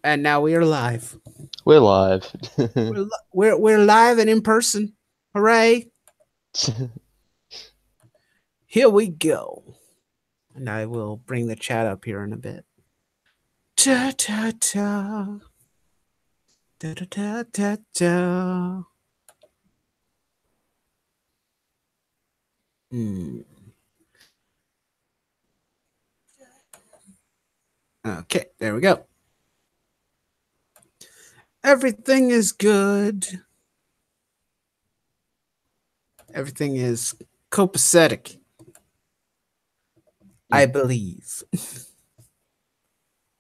And now we are live. We're live. We're live and in person. Hooray! Here we go. And I will bring the chat up here in a bit. Ta ta ta. Da da da da da. Okay, there we go. Everything is good. Everything is copacetic. I believe.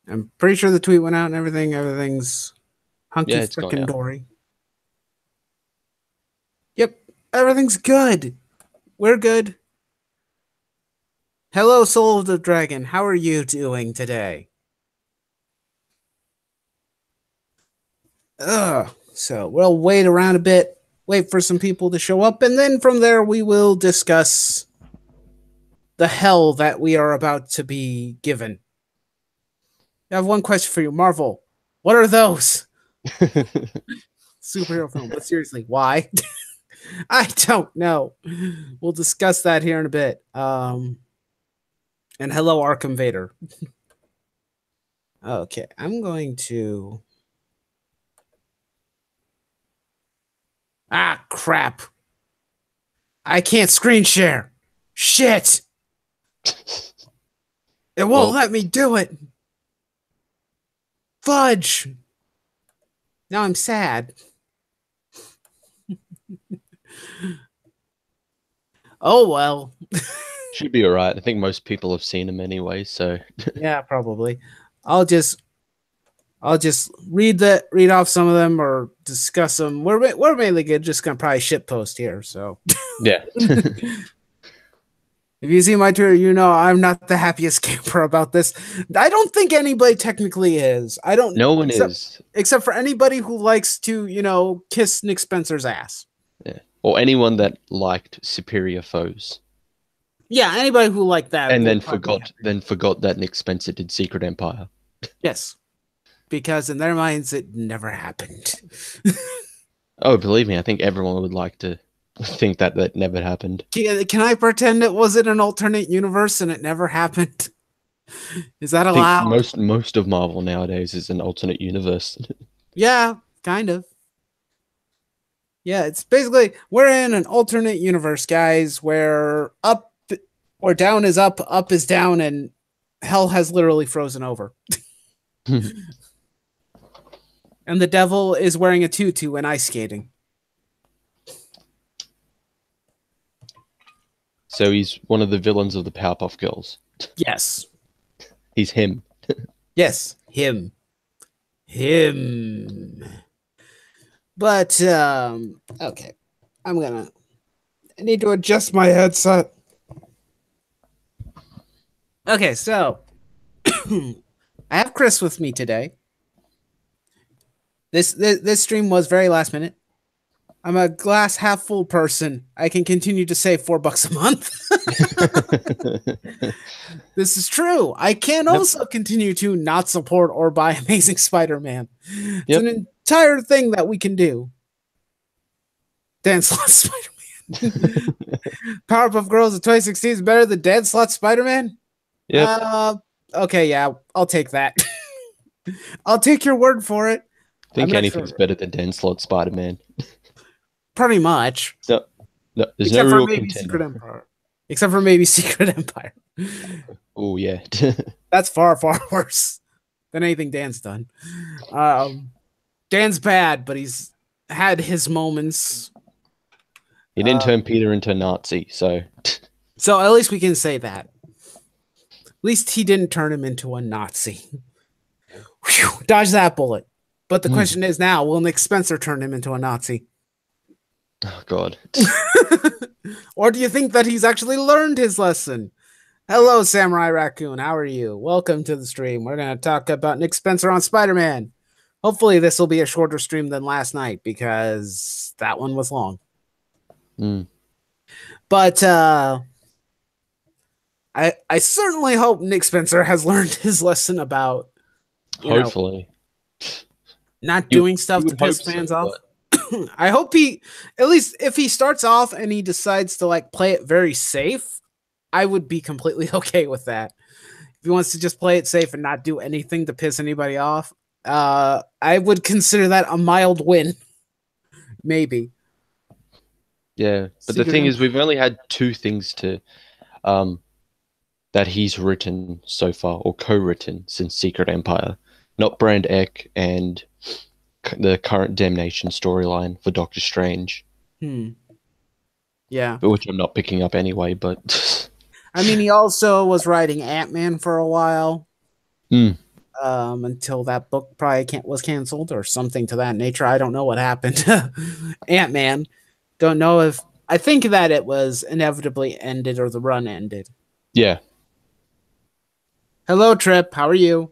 I'm pretty sure the tweet went out and everything. Everything's hunky frickin' dory. Yep, everything's good. We're good. Hello, Soul of the Dragon. How are you doing today? So we'll wait around a bit, wait for some people to show up, and then from there we will discuss the hell that we are about to be given. I have one question for you, Marvel. What are those? Superhero film, but seriously, why? I don't know. We'll discuss that here in a bit. And hello, Arkham Vader. Okay, I'm going to... Ah, crap. I can't screen share. Shit. It won't let me do it. Fudge. Now I'm sad. Oh, well. Should be all right. I think most people have seen them anyway, so... Yeah, probably. I'll just read off some of them or discuss them. We're mainly good. Just gonna probably shit post here. So yeah. If you see my Twitter, you know I'm not the happiest camper about this. I don't think anybody technically is. I don't. No one is, except for anybody who likes to kiss Nick Spencer's ass. Yeah, or anyone that liked Superior Foes. Yeah, anybody who liked that, and then forgot that Nick Spencer did Secret Empire. Yes. Because in their minds, it never happened. Oh, believe me, I think everyone would like to think that never happened. Can I pretend it wasn't an alternate universe and it never happened? Is that allowed? Most of Marvel nowadays is an alternate universe. Yeah, kind of. Yeah, it's basically, we're in an alternate universe, guys, where up or down is up is down, and hell has literally frozen over. And the devil is wearing a tutu and ice skating. So he's one of the villains of the Powerpuff Girls. Yes. He's him. Yes, him. But, okay. I need to adjust my headset. Okay, so I have Chris with me today. This stream was very last minute. I'm a glass half full person. I can continue to save $4 a month. This is true. I can also continue to not support or buy Amazing Spider-Man. It's an entire thing that we can do. Dan Slott Spider-Man. Powerpuff Girls of 2016 is better than Dan Slott Spider-Man? Yeah. Okay, yeah, I'll take that. I'll take your word for it. I think anything's better than Dan Slott Spider-Man. Pretty much. No, there's no real contender. Except for maybe Secret Empire. Oh, yeah. That's far, far worse than anything Dan's done. Dan's bad, but he's had his moments. He didn't turn Peter into a Nazi, so... So at least we can say that. At least he didn't turn him into a Nazi. Whew, dodge that bullet. But the question is now, will Nick Spencer turn him into a Nazi? Oh, God. Or do you think that he's actually learned his lesson? Hello, Samurai Raccoon. How are you? Welcome to the stream. We're going to talk about Nick Spencer on Spider-Man. Hopefully this will be a shorter stream than last night because that one was long. But I certainly hope Nick Spencer has learned his lesson about... Hopefully. not doing stuff you to would hope piss fans so, off. but I hope at least if he starts off and he decides to like play it very safe, I would be completely okay with that. If he wants to just play it safe and not do anything to piss anybody off, I would consider that a mild win. Maybe. yeah. But the thing is, we've only had two things to that he's written so far, or co-written since Secret Empire. Not Brand Ek and the current Damnation storyline for Doctor Strange. Yeah. Which I'm not picking up anyway, but... I mean, he also was writing Ant-Man for a while. Until that book probably was canceled or something to that nature. I don't know what happened. Ant-Man. Don't know if... I think that it was inevitably ended or the run ended. Yeah. Hello, Trip. How are you?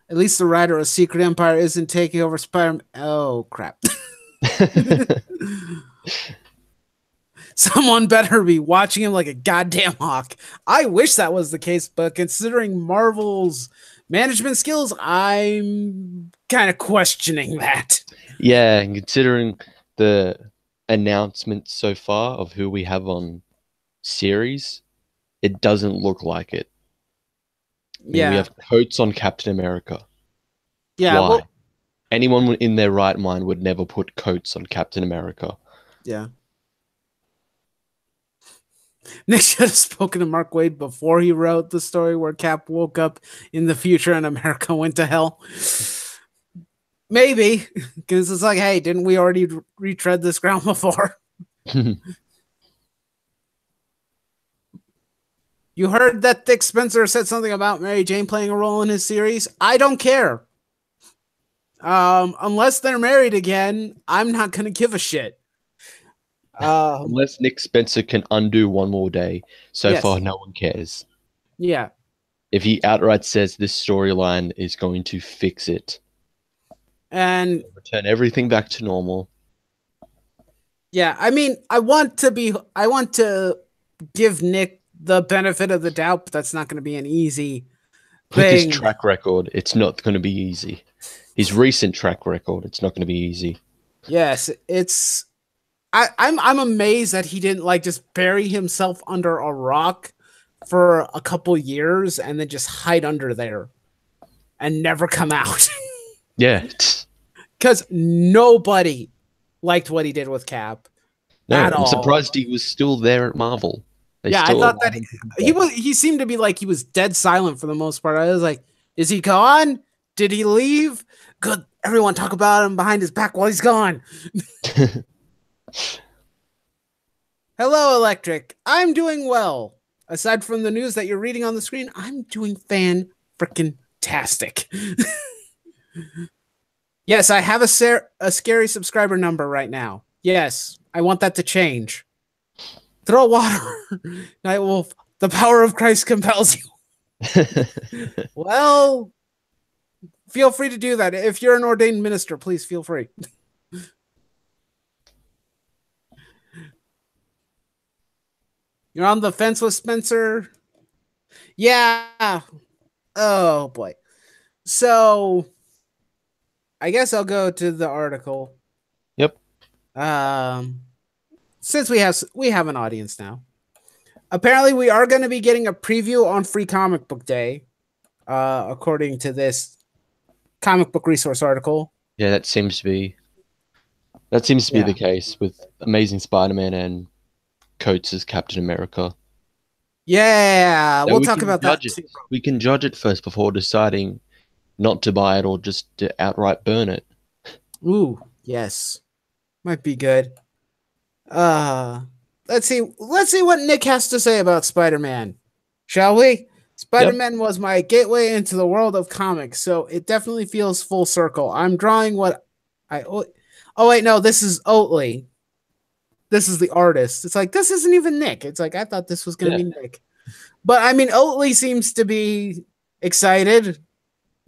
At least the writer of Secret Empire isn't taking over Spider-Man. Oh, crap. Someone better be watching him like a goddamn hawk. I wish that was the case, but considering Marvel's management skills, I'm kind of questioning that. Yeah, and considering the announcements so far of who we have on series, it doesn't look like it. Yeah, we have coats on Captain America. Yeah, why? well, Anyone in their right mind would never put coats on Captain America. Yeah. Nick should have spoken to Mark Waid before he wrote the story where Cap woke up in the future and America went to hell. Maybe, because it's like, hey, didn't we already retread this ground before? You heard that THICC Spencer said something about Mary Jane playing a role in his series? I don't care. Unless they're married again, I'm not going to give a shit. Unless Nick Spencer can undo one more day. So far, no one cares. Yeah. If he outright says this storyline is going to fix it and return everything back to normal. Yeah, I mean, I want to give Nick the benefit of the doubt, but that's not going to be an easy thing. With his track record, it's not going to be easy. His recent track record, it's not going to be easy. Yes, it's... I'm amazed that he didn't like just bury himself under a rock for a couple years and then just hide under there and never come out. Yeah. Because nobody liked what he did with Cap. No, I'm surprised he was still there at Marvel. I thought that he seemed to be like he was dead silent for the most part. I was like, is he gone? Did he leave? Good. Everyone talk about him behind his back while he's gone. Hello, Electric. I'm doing well. Aside from the news that you're reading on the screen, I'm doing fan-frickin-tastic. Yes, I have a scary subscriber number right now. Yes, I want that to change. Throw water. Night Wolf, the power of Christ compels you. Well, feel free to do that. If you're an ordained minister, please feel free. You're on the fence with Spencer? Yeah. Oh, boy. So, I guess I'll go to the article. Yep. Since we have an audience now. Apparently, we are going to be getting a preview on Free Comic Book Day, according to this comic book resource article. Yeah, that seems to be the case with Amazing Spider-Man and Coates as Captain America. Yeah, we'll talk about that too. We can judge it first before deciding not to buy it or just to outright burn it. Ooh, yes. Might be good. Let's see what Nick has to say about Spider-Man. Shall we? Spider-Man was my gateway into the world of comics, so it definitely feels full circle. I'm drawing what I... Oh, wait, no, this is Oatley. This is the artist. It's like, this isn't even Nick. It's like, I thought this was going to be Nick. But, I mean, Oatley seems to be excited.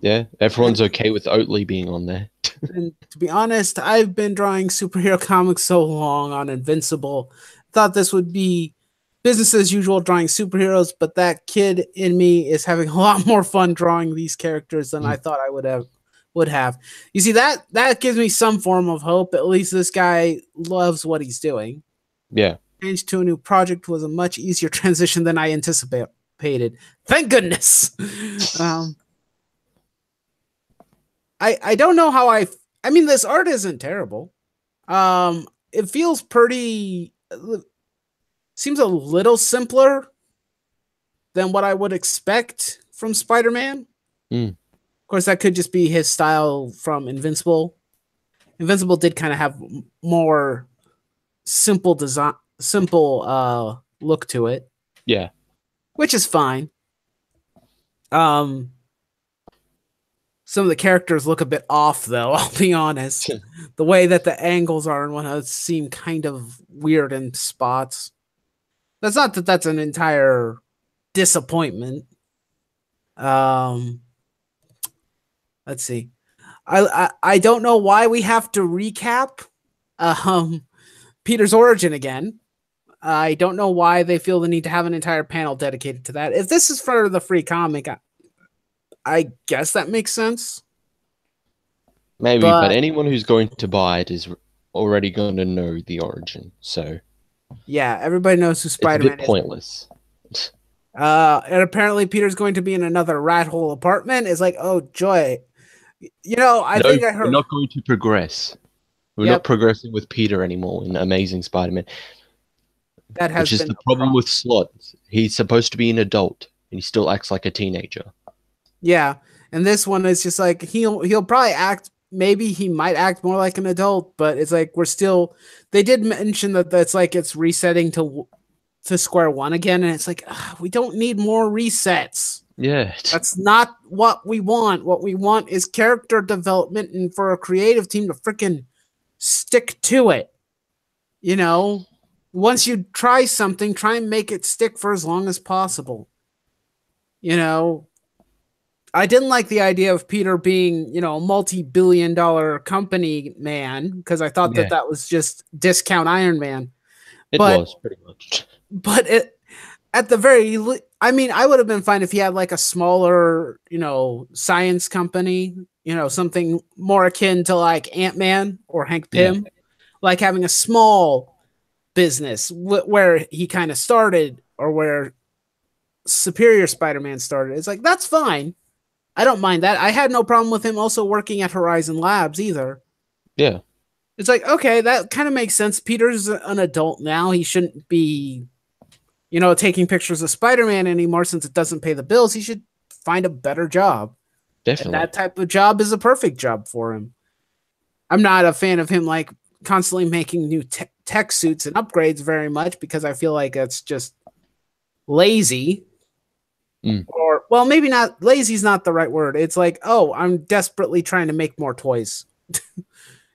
Yeah, everyone's okay with Oatley being on there. And to be honest, I've been drawing superhero comics so long on Invincible. Thought this would be business as usual drawing superheroes, but that kid in me is having a lot more fun drawing these characters than I thought I would would have. You see, that gives me some form of hope. At least this guy loves what he's doing. Yeah. Change to a new project was a much easier transition than I anticipated. Thank goodness. I don't know how I mean, this art isn't terrible. It feels pretty, seems a little simpler than what I would expect from Spider-Man. Mm. Of course, that could just be his style from Invincible. Invincible did kind of have more simple design, simple look to it. Yeah. Which is fine. Some of the characters look a bit off, though, I'll be honest. The way that the angles are and whatnot seem kind of weird in spots. That's not that that's an entire disappointment. Let's see. I don't know why we have to recap Peter's origin again. I don't know why they feel the need to have an entire panel dedicated to that. If this is for the free comic, I guess that makes sense. Maybe, but anyone who's going to buy it is already going to know the origin, so... Yeah, everybody knows who Spider-Man is. It's a bit pointless. And apparently Peter's going to be in another rat hole apartment. It's like, oh, joy. You know, I think I heard... We're not going to progress. We're not progressing with Peter anymore in Amazing Spider-Man. That has Which is the problem with Slott. He's supposed to be an adult, and he still acts like a teenager. Yeah, and this one is just like, he'll probably act... Maybe he might act more like an adult, but it's like we're still... They did mention that that's like it's resetting to square one again, and it's like, we don't need more resets. Yeah. That's not what we want. What we want is character development and for a creative team to freaking stick to it. You know? Once you try something, try and make it stick for as long as possible. You know? I didn't like the idea of Peter being, you know, a multi-billion-dollar company man, because I thought that was just discount Iron Man. It was, pretty much. But at the very... I mean, I would have been fine if he had, like, a smaller, you know, science company, you know, something more akin to, like, Ant-Man or Hank Pym. Yeah. Like, having a small business where he kind of started, or where Superior Spider-Man started. It's like, that's fine. I don't mind that. I had no problem with him also working at Horizon Labs either. Yeah. It's like, okay, that kind of makes sense. Peter's an adult now. He shouldn't be, you know, taking pictures of Spider-Man anymore since it doesn't pay the bills. He should find a better job. Definitely. And that type of job is a perfect job for him. I'm not a fan of him, like, constantly making new tech suits and upgrades very much, because I feel like it's just lazy. Or, well, maybe not. Lazy is not the right word. It's like, oh, I'm desperately trying to make more toys.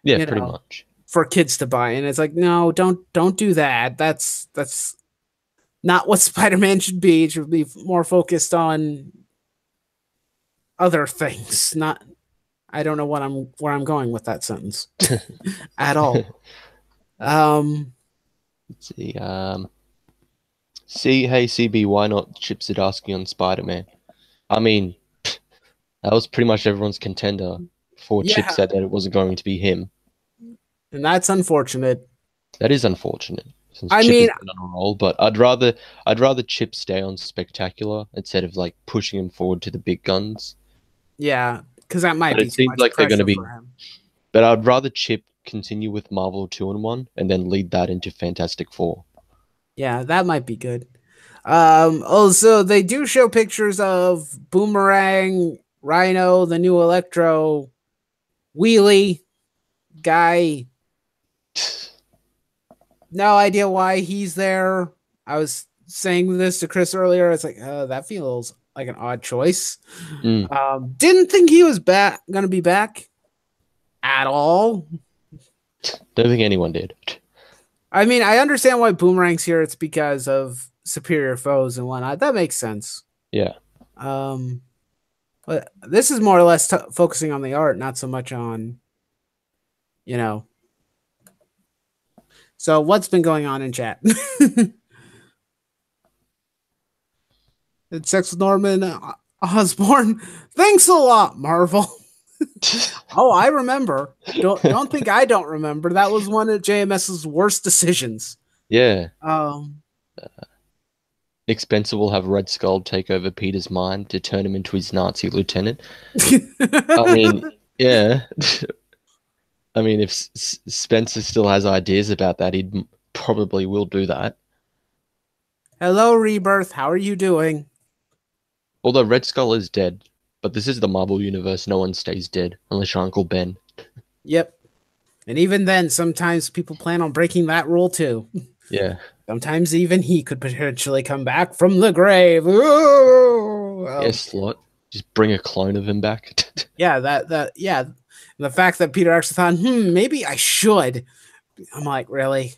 Yeah, pretty much. For kids to buy. And it's like, no, don't do that. That's not what Spider-Man should be. It should be more focused on other things. Not, I don't know where I'm going with that sentence at all. Let's see. Hey CB, why not Chip Zdarsky on Spider-Man? I mean, that was pretty much everyone's contender before Chip said that it wasn't going to be him. And that's unfortunate. That is unfortunate. Since Chip has been on a roll, but I'd rather Chip stay on Spectacular instead of like pushing him forward to the big guns. Yeah, because that might be. It seems like they're going to be. But I'd rather Chip continue with Marvel 2-in-1 and then lead that into Fantastic Four. Yeah, that might be good. Also, they do show pictures of Boomerang, Rhino, the new Electro, Wheelie, Guy. No idea why he's there. I was saying this to Chris earlier. It's like, that feels like an odd choice. Didn't think he was gonna be back at all. Don't think anyone did. I mean, I understand why Boomerang's here. It's because of superior foes and whatnot. That makes sense. Yeah. But this is more or less focusing on the art, not so much on, you know. So what's been going on in chat? It's Sex with Norman Osborn. Thanks a lot, Marvel. Oh, I remember. Don't think I don't remember. That was one of JMS's worst decisions. Yeah. Um, Nick Spencer will have Red Skull take over Peter's mind to turn him into his Nazi lieutenant. I mean, yeah. I mean, if Spencer still has ideas about that, he probably will do that. Hello, Rebirth. How are you doing? Although Red Skull is dead, but this is the Marvel Universe, no one stays dead unless your Uncle Ben. Yep. And even then, sometimes people plan on breaking that rule too. Yeah. Sometimes even he could potentially come back from the grave. Ooh! Yes, Slot. Just bring a clone of him back. Yeah, yeah. The fact that Peter actually thought, maybe I should. I'm like, really?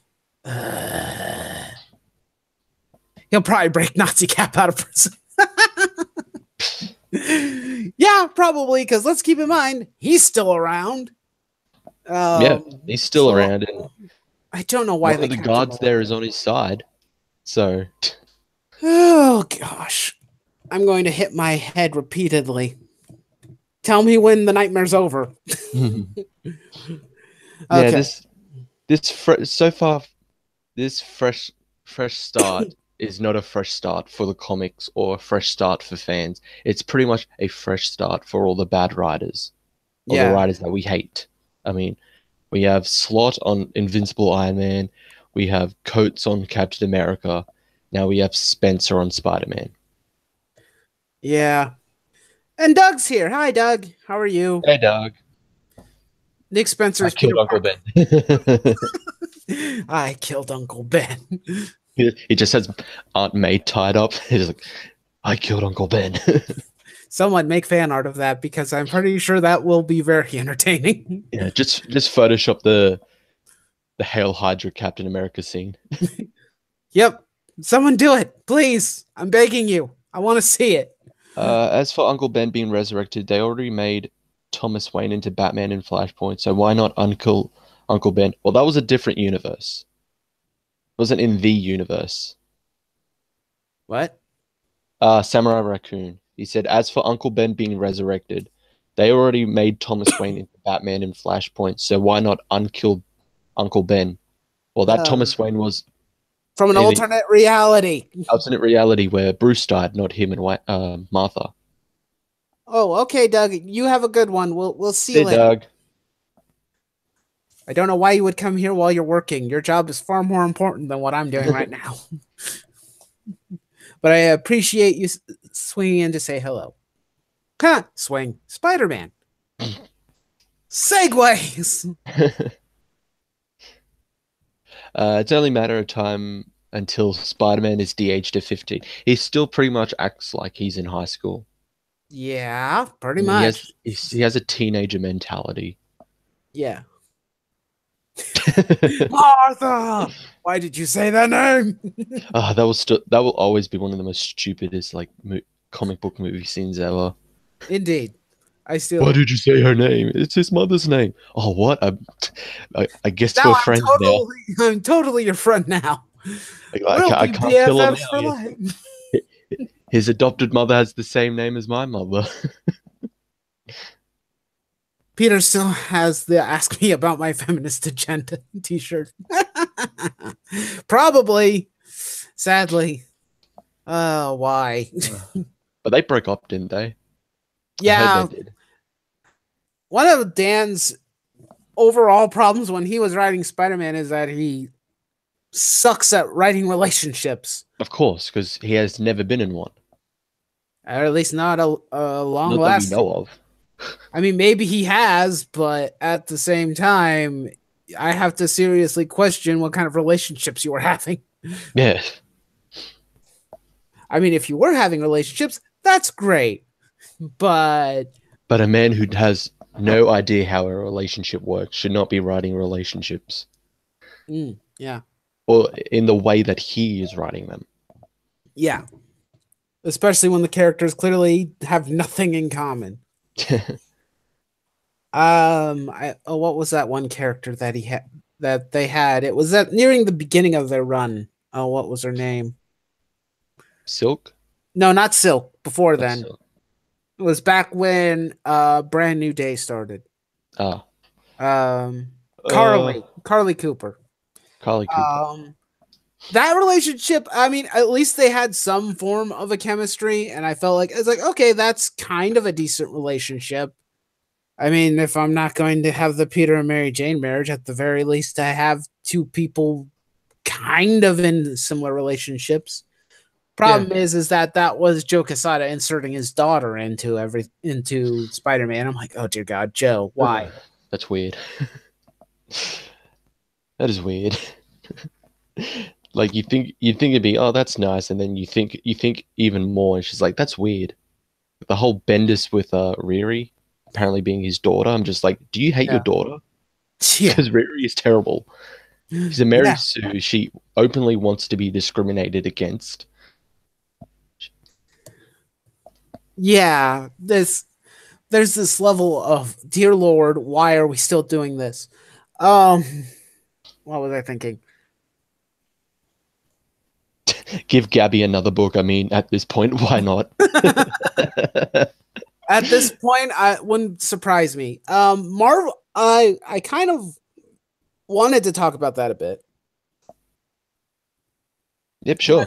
He'll probably break Nazi Cap out of prison. Yeah, probably, because let's keep in mind, he's still around. Yeah, he's still around. And I don't know why one of the guards there is on his side. So. Oh, gosh. I'm going to hit my head repeatedly. Tell me when the nightmare's over. Okay. Yeah, so far, this fresh start is not a fresh start for the comics or a fresh start for fans. It's pretty much a fresh start for all the bad writers, or the writers that we hate. I mean, we have Slot on Invincible Iron Man, we have Coates on Captain America, now we have Spencer on Spider-Man. Yeah. And Doug's here. Hi, Doug. How are you? Hey, Doug. Nick Spencer's I killed Uncle Ben. I killed Uncle Ben. He just has Aunt May tied up. He's like, I killed Uncle Ben. Someone make fan art of that, because I'm pretty sure that will be very entertaining. Yeah, just Photoshop the Hail Hydra Captain America scene. Yep. Someone do it, please. I'm begging you. I want to see it. As for Uncle Ben being resurrected, they already made Thomas Wayne into Batman in Flashpoint, so why not Uncle Ben? Well, that was a different universe. It wasn't in the universe. What? Samurai Raccoon. He said, as for Uncle Ben being resurrected, they already made Thomas Wayne into Batman in Flashpoint, so why not unkill Uncle Ben? Well, that Thomas Wayne was from an alternate reality. Alternate reality where Bruce died, not him and Martha. Oh, okay, Doug. You have a good one. We'll see you later. Doug. I don't know why you would come here while you're working. Your job is far more important than what I'm doing right now. But I appreciate you swinging in to say hello. Huh, swing. Spider-Man. Segways! It's only a matter of time until Spider-Man is de-aged to 15. He still pretty much acts like he's in high school. Yeah, pretty much. He has a teenager mentality. Yeah. Martha! Why did you say that name? That will always be one of the most stupidest comic book movie scenes ever. Indeed. Why did you say her name? It's his mother's name. Oh, what? I guess now we're friends now. I'm totally your friend now. I can't kill him now. His adopted mother has the same name as my mother. Peter still has the "Ask Me About My Feminist Agenda" t-shirt. Probably. Sadly. Why? But they broke up, didn't they? Yeah. They did. One of Dan's overall problems when he was writing Spider-Man is that he sucks at writing relationships. Of course, because he has never been in one. Or at least not a long last. That we know of. I mean, maybe he has, but at the same time, I have to seriously question what kind of relationships you were having. Yeah. I mean, if you were having relationships, that's great. But a man who has no idea how a relationship works should not be writing relationships. Yeah. Or in the way that he is writing them. Yeah. Especially when the characters clearly have nothing in common. What was that one character that they had? It was nearing the beginning of their run. Oh, what was her name? Silk? No, not Silk. Before then. Silk. It was back when Brand New Day started. Ah, Um, uh, Carly Cooper. Carly Cooper. That relationship, I mean, at least they had some form of a chemistry, and I felt like it's like, okay, that's kind of a decent relationship. I mean, if I'm not going to have the Peter and Mary Jane marriage, at the very least, I have two people kind of in similar relationships. Yeah. Problem is that was Joe Quesada inserting his daughter into Spider-Man. I'm like, oh dear God, Joe, why? That's weird. That is weird. Like you'd think it'd be, oh, that's nice, and then you think even more, and she's like, that's weird. The whole Bendis with Riri apparently being his daughter. I'm just like, do you hate your Yeah, daughter? yeah, Because Riri is terrible. She's a Mary yeah, Sue. She openly wants to be discriminated against. yeah. There's this level of, dear Lord, why are we still doing this? Um, what was I thinking? Give Gabby another book. I mean, at this point, why not? At this point, I wouldn't surprise me. Marvel, I kind of wanted to talk about that a bit. Yep, sure.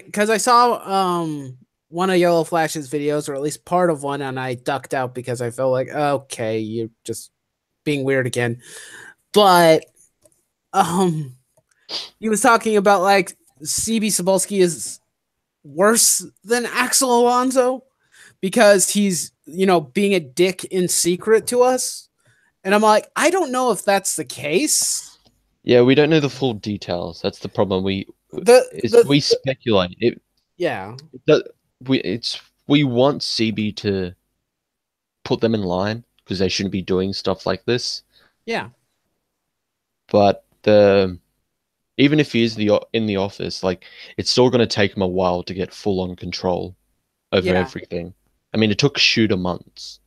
Because I saw one of Yellow Flash's videos, or at least part of one, and I ducked out because I felt like, okay, you're just being weird again. But um, he was talking about like CB Cebulski is worse than Axel Alonso because he's being a dick in secret to us, and I'm like, I don't know if that's the case. Yeah, we don't know the full details. That's the problem. We speculate. Yeah, We want CB to put them in line because they shouldn't be doing stuff like this. yeah, But even if he is in the office, like it's still going to take him a while to get full on control over yeah. everything. I mean, it took Shooter months.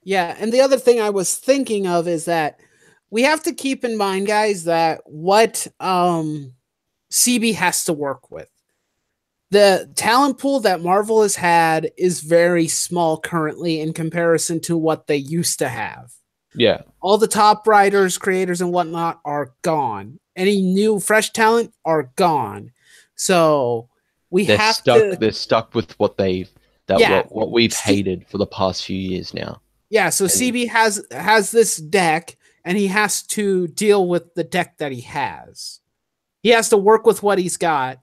Yeah, and the other thing I was thinking of is that we have to keep in mind, guys, that what CB has to work with. The talent pool that Marvel has had is very small currently in comparison to what they used to have. Yeah. All the top writers, creators, and whatnot are gone. Any new, fresh talent are gone. So we have to. They're stuck with Yeah. what we've hated for the past few years now. Yeah, so And CB has this deck, and he has to deal with the deck that he has. He has to work with what he's got,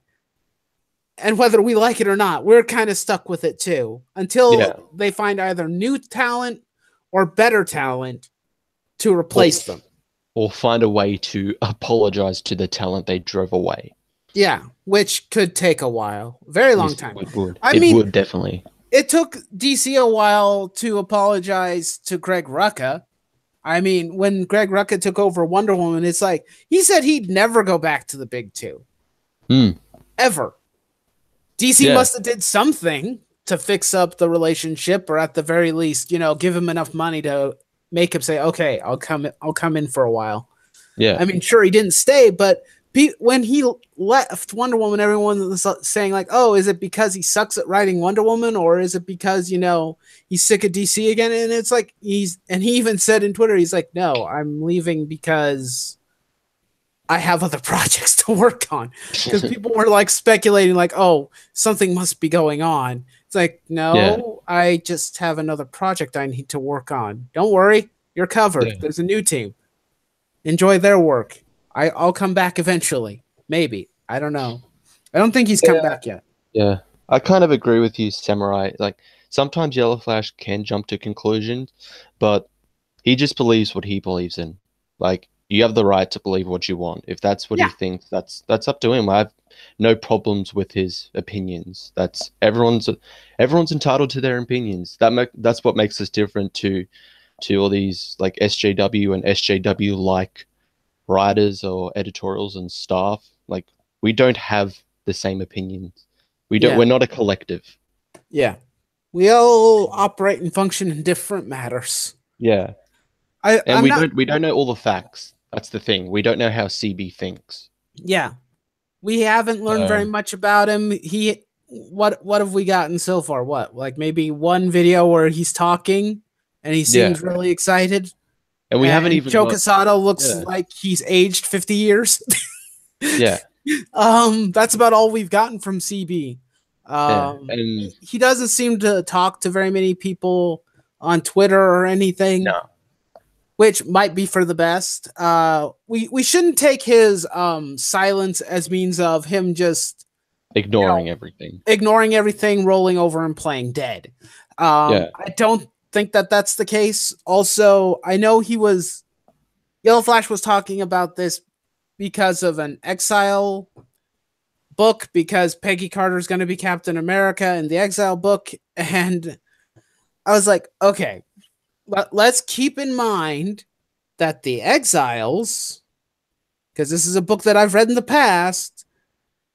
and whether we like it or not, we're kind of stuck with it too until they find either new talent or better talent to replace them, or find a way to apologize to the talent they drove away. Yeah, which could take a while, very long time. It would. I mean, mean, would definitely. It took DC a while to apologize to Greg Rucka. I mean, when Greg Rucka took over Wonder Woman, it's like he said he'd never go back to the big two. Ever. DC must have did something to fix up the relationship, or at the very least, give him enough money to make him say, okay, I'll come in for a while. Yeah. I mean, sure, he didn't stay, but when he left Wonder Woman, everyone was saying like, oh, is it because he sucks at writing Wonder Woman, or is it because, he's sick of DC again? And it's like, he even said in Twitter, he's like, no, I'm leaving because I have other projects to work on. Because people were like speculating like, oh, something must be going on. It's like, no, I just have another project I need to work on. Don't worry, you're covered. Yeah. There's a new team. Enjoy their work. I'll come back eventually. Maybe. I don't know. I don't think he's come back yet. Yeah. I kind of agree with you, Samurai. Like, sometimes Yellow Flash can jump to conclusions, but he just believes what he believes in. Like, you have the right to believe what you want. If that's what he thinks, that's up to him. I have no problems with his opinions. That's everyone's entitled to their opinions. That's what makes us different to all these like SJW and SJW like writers or editorials and staff. Like, we don't have the same opinions. We're not a collective. Yeah. We all operate and function in different matters. Yeah. We don't know all the facts. That's the thing. We don't know how CB thinks. Yeah. We haven't learned very much about him. what have we gotten so far? What, like maybe one video where he's talking and he Yeah, seems really excited, and we haven't and even Joe got. Quesada looks Yeah, like he's aged 50 years. yeah, That's about all we've gotten from CB. yeah, and He doesn't seem to talk to very many people on Twitter or anything, no, which might be for the best. We shouldn't take his silence as means of him just, ignoring everything. ignoring everything, rolling over, and playing dead. Yeah, I don't think that that's the case. Also, I know Yellow Flash was talking about this because of an Exile book, because Peggy Carter is going to be Captain America in the Exile book. And I was like, okay, let's keep in mind that the Exiles, because this is a book that I've read in the past,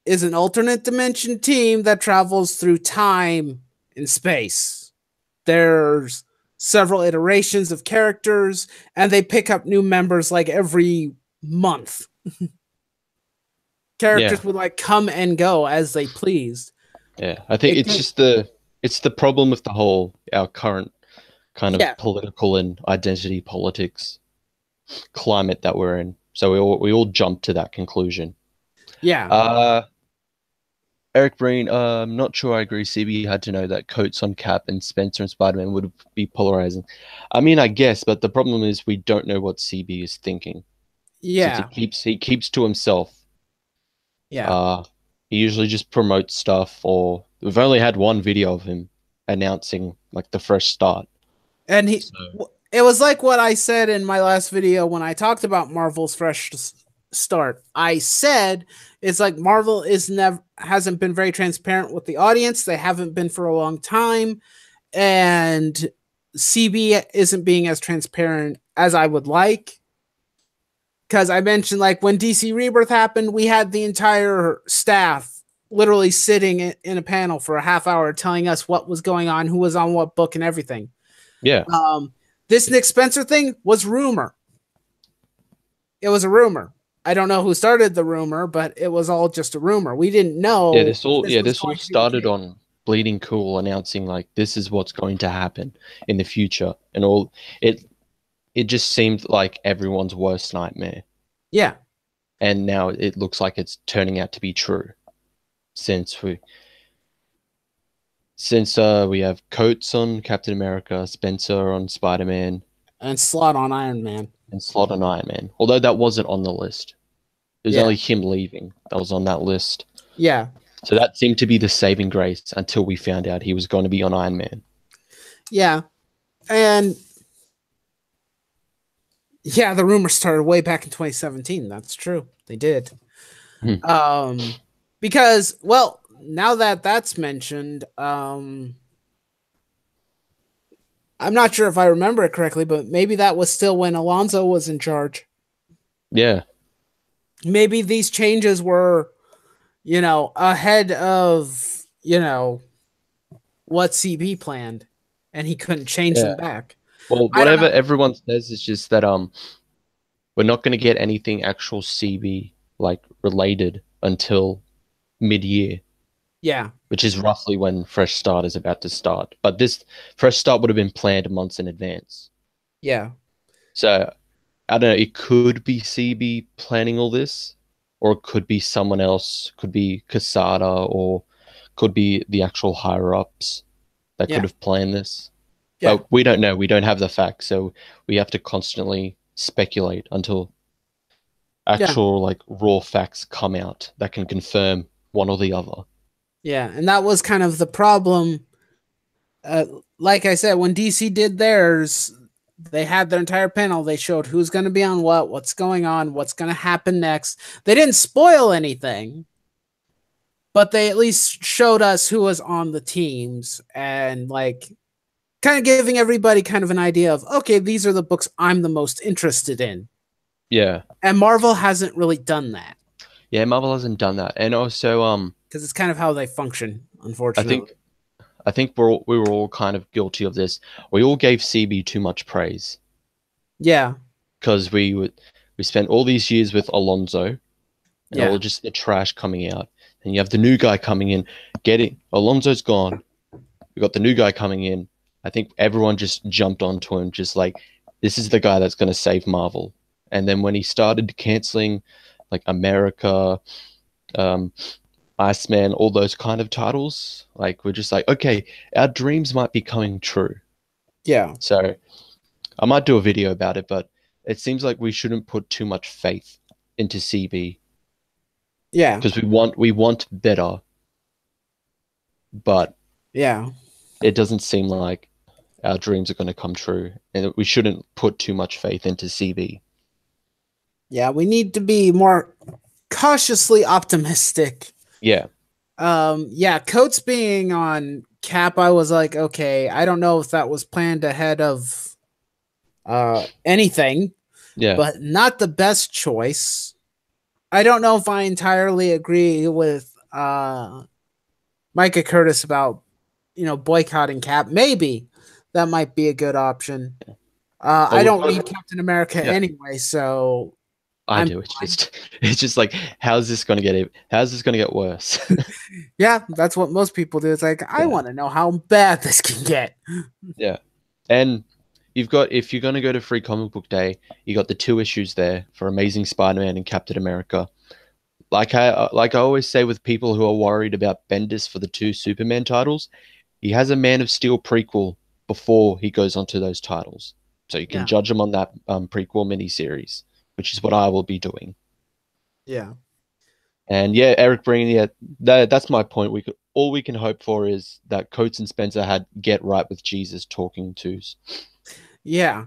is an alternate dimension team that travels through time and space. There's several iterations of characters, and they pick up new members like every month. yeah, Characters would like come and go as they pleased. yeah. I think It it's can, just the problem with the whole our current kind of yeah, political and identity politics climate that we're in. So we all jump to that conclusion. yeah, Uh Eric Breen, I'm not sure I agree. CB had to know that Coates on Cap and Spencer and Spider-Man would be polarizing. I mean, I guess, but the problem is we don't know what CB is thinking since yeah, he keeps to himself. yeah. Uh, he usually just promotes stuff, or we've only had one video of him announcing like the fresh start. And So it was like what I said in my last video when I talked about Marvel's fresh start. I said it's like Marvel hasn't been very transparent with the audience. They haven't been for a long time, and CB isn't being as transparent as I would like. Because I mentioned, like, when DC Rebirth happened, we had the entire staff literally sitting in a panel for a half hour telling us what was going on, who was on what book, and everything. yeah, Um, this Nick Spencer thing was rumor. It was a rumor. I don't know who started the rumor, but it was all just a rumor. We didn't yeah, know this was this all going to be the started case. on Bleeding Cool announcing like this is what's going to happen in the future, and all it just seemed like everyone's worst nightmare. Yeah, And now it looks like it's turning out to be true since we have Coates on Captain America, Spencer on Spider-Man, and Slot on Iron Man. and Slot on Iron Man. Although that wasn't on the list. It was Yeah. only him leaving that was on that list. Yeah, So that seemed to be the saving grace until we found out he was going to be on Iron Man. yeah, and yeah, the rumor started way back in 2017. That's true. They did. Hmm. Because, well, now that that's mentioned, I'm not sure if I remember it correctly, but maybe that was still when Alonso was in charge. Yeah. Maybe these changes were, ahead of, what CB planned, and he couldn't change them Yeah. back. Well, I don't whatever know. everyone says is just that we're not going to get anything actual CB like related until mid-year, Yeah, which is roughly when Fresh Start is about to start. But this Fresh Start would have been planned months in advance. yeah, So I don't know, it could be CB planning all this, or it could be someone else, could be Casada, or could be the actual higher ups that yeah, could have planned this. yeah, But we don't know. We don't have the facts, so we have to constantly speculate until yeah, actual like raw facts come out that can confirm one or the other. yeah. And that was kind of the problem. Uh, like I said, when DC did theirs, they had their entire panel. They showed who's going to be on what, what's going on, what's going to happen next. They didn't spoil anything, but they at least showed us who was on the teams and like kind of giving everybody kind of an idea of, okay, these are the books I'm the most interested in. Yeah. And Marvel hasn't really done that. Yeah, Marvel hasn't done that. And also because it's kind of how they function, I unfortunately. think we were all kind of guilty of this. We all gave CB too much praise Yeah. because we spent all these years with Alonso and Yeah. all just the trash coming out. and you have the new guy coming in, getting Alonso's gone. We got the new guy coming in. I think everyone just jumped onto him, just like, this is the guy that's going to save Marvel. And then when he started canceling, like America, Iceman, all those kind of titles, like we're just like, okay, our dreams might be coming true. Yeah. So I might do a video about it, but it seems like we shouldn't put too much faith into CB. Yeah. Because we want better, but yeah, it doesn't seem like our dreams are going to come true, and we shouldn't put too much faith into CB. Yeah, we need to be more cautiously optimistic. Yeah. Yeah, Coates being on Cap, I was like, okay, I don't know if that was planned ahead of anything. Yeah. But not the best choice. I don't know if I entirely agree with Micah Curtis about, boycotting Cap. Maybe that might be a good option. I don't read Captain America anyway, so I do. It's just like, how's this gonna get worse? Yeah, that's what most people do. It's like, I want to know how bad this can get. Yeah, and if you're gonna go to Free Comic Book Day, you got the 2 issues there for Amazing Spider-Man and Captain America. Like I always say with people who are worried about Bendis for the 2 Superman titles, he has a Man of Steel prequel before he goes onto those titles, so you can judge him on that prequel miniseries, which is what I will be doing. Yeah. And yeah, Eric bringing that's my point. All we can hope for is that Coates and Spencer had Get Right with Jesus talking tos. Yeah.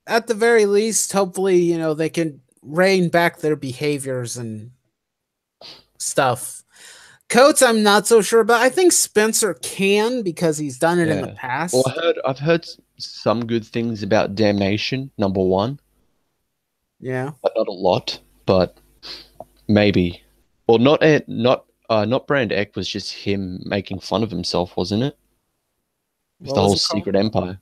At the very least, hopefully, they can rein back their behaviors and stuff. Coates, I'm not so sure, but I think Spencer can because he's done it in the past. Well, I've heard some good things about Damnation #1. Yeah, but not a lot. But maybe, or not. Not Brand X was just him making fun of himself, wasn't it? With the whole Secret Empire.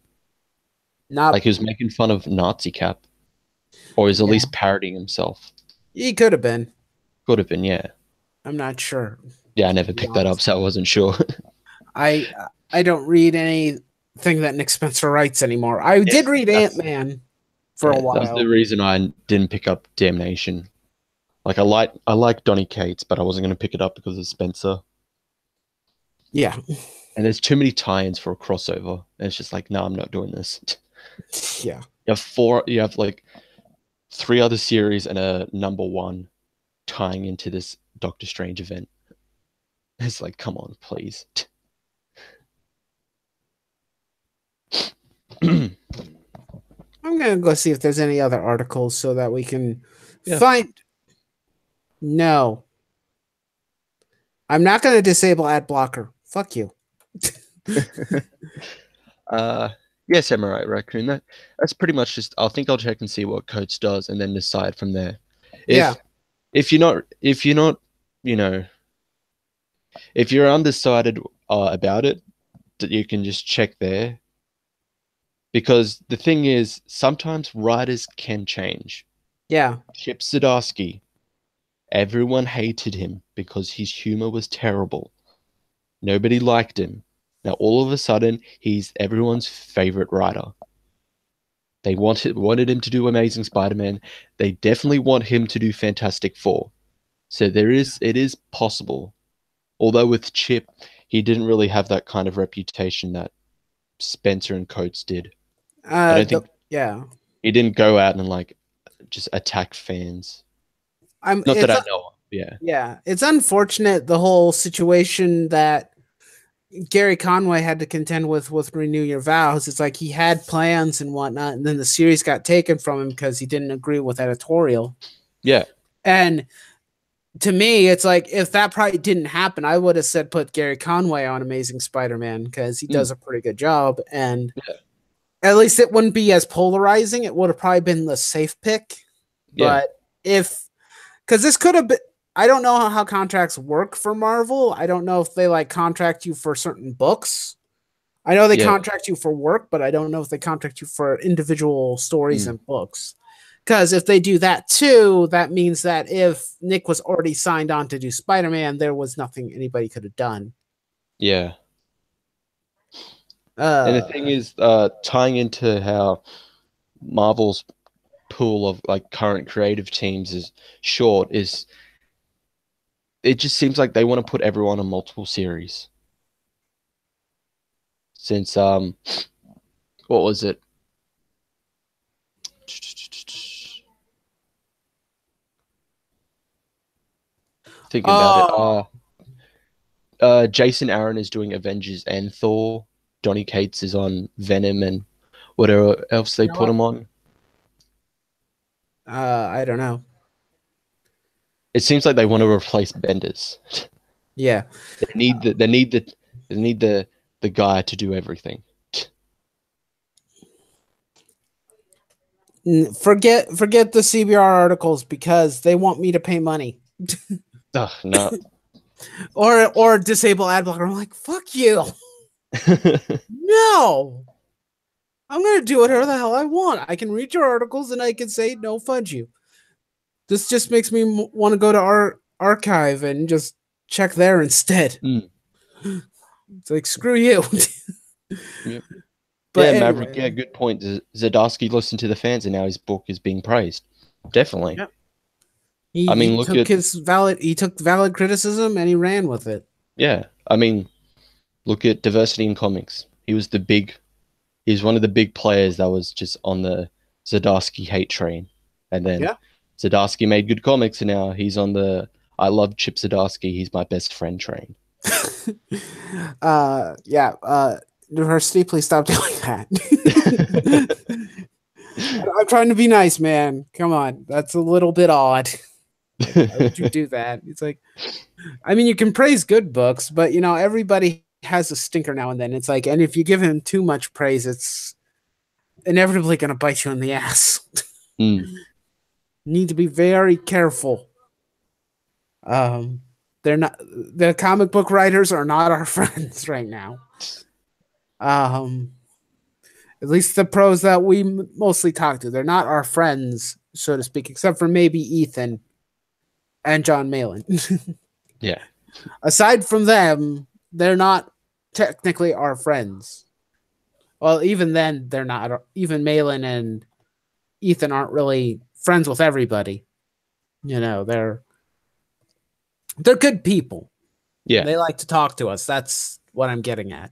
Not like he was making fun of Nazi Cap, or he's at least parodying himself. He could have been. Could have been, yeah. I'm not sure. Yeah, I never picked that up, so I wasn't sure. I don't read anything that Nick Spencer writes anymore. I did read Ant-Man for a while. That's the reason I didn't pick up Damnation. Like I like Donny Cates, but I wasn't going to pick it up because of Spencer. Yeah. And there's too many tie-ins for a crossover. And it's just like, no, I'm not doing this. Yeah. You have like 3 other series and a #1 tying into this Doctor Strange event. It's like, come on, please. I'm gonna go see if there's any other articles so that we can find. No, I'm not gonna disable ad blocker. Fuck you. Yeah, Samurai Raccoon. That's pretty much just. I think I'll check and see what Coates does, and then decide from there. If you're not, if you're undecided about it, you can just check there. Because the thing is, sometimes writers can change. Yeah. Chip Zdarsky, everyone hated him because his humor was terrible. Nobody liked him. Now, all of a sudden, he's everyone's favorite writer. They wanted him to do Amazing Spider-Man. They definitely want him to do Fantastic Four. So it is possible. Although with Chip, he didn't really have that kind of reputation that Spencer and Coates did. I don't think. He didn't go out and like just attack fans. Not that I know of. Yeah. Yeah, it's unfortunate the whole situation that Gary Conway had to contend with Renew Your Vows. It's like he had plans and whatnot, and then the series got taken from him because he didn't agree with editorial. Yeah. And to me, it's like, if that probably didn't happen, I would have said put Gary Conway on Amazing Spider-Man because he does a pretty good job. And at least it wouldn't be as polarizing. It would have probably been the safe pick. But because this could have been, I don't know how contracts work for Marvel. I don't know if they like contract you for certain books. I know they contract you for work, but I don't know if they contract you for individual stories and books. Because if they do that too, that means that if Nick was already signed on to do Spider-Man, there was nothing anybody could have done. Yeah. And the Uh, thing is, tying into how Marvel's pool of like current creative teams is short, is it just seems like they want to put everyone on multiple series. Since what was it? Thinking about it. oh, Jason Aaron is doing Avengers and Thor. Donny Cates is on Venom and whatever else they you know put what? him on. I don't know. It seems like they want to replace Bendis. Yeah. They need the guy to do everything. Forget the CBR articles because they want me to pay money. Ugh, no. or disable ad blocker. I'm like, fuck you. No. I'm gonna do whatever the hell I want. I can read your articles and I can say no fudge you. This just makes me want to go to our archive and just check there instead. Mm. It's like screw you. Yep. But Yeah, anyway, Maverick, yeah, good point. Zdarsky listened to the fans and now his book is being praised. Definitely. yep. I mean, He took valid criticism and he ran with it. yeah, I mean, look at diversity in comics. He's one of the big players that was just on the Zdarsky hate train. And then Yeah. Zdarsky made good comics and now he's on the I love Chip Zdarsky, he's my best friend train. Yeah. University, please stop doing that. I'm trying to be nice, man. Come on, that's a little bit odd. Why would you do that? It's like, I mean, you can praise good books, but you know, everybody has a stinker now and then. It's like, and if you give him too much praise, it's inevitably going to bite you in the ass. Mm. Need to be very careful. They're not, the comic book writers are not our friends right now. At least the pros that we mostly talk to, they're not our friends, so to speak, except for maybe Ethan and John Malin. Yeah. Aside from them, they're not technically our friends. Well, even then, they're not. Even Malin and Ethan aren't really friends with everybody. You know, they're good people. Yeah. They like to talk to us. That's what I'm getting at.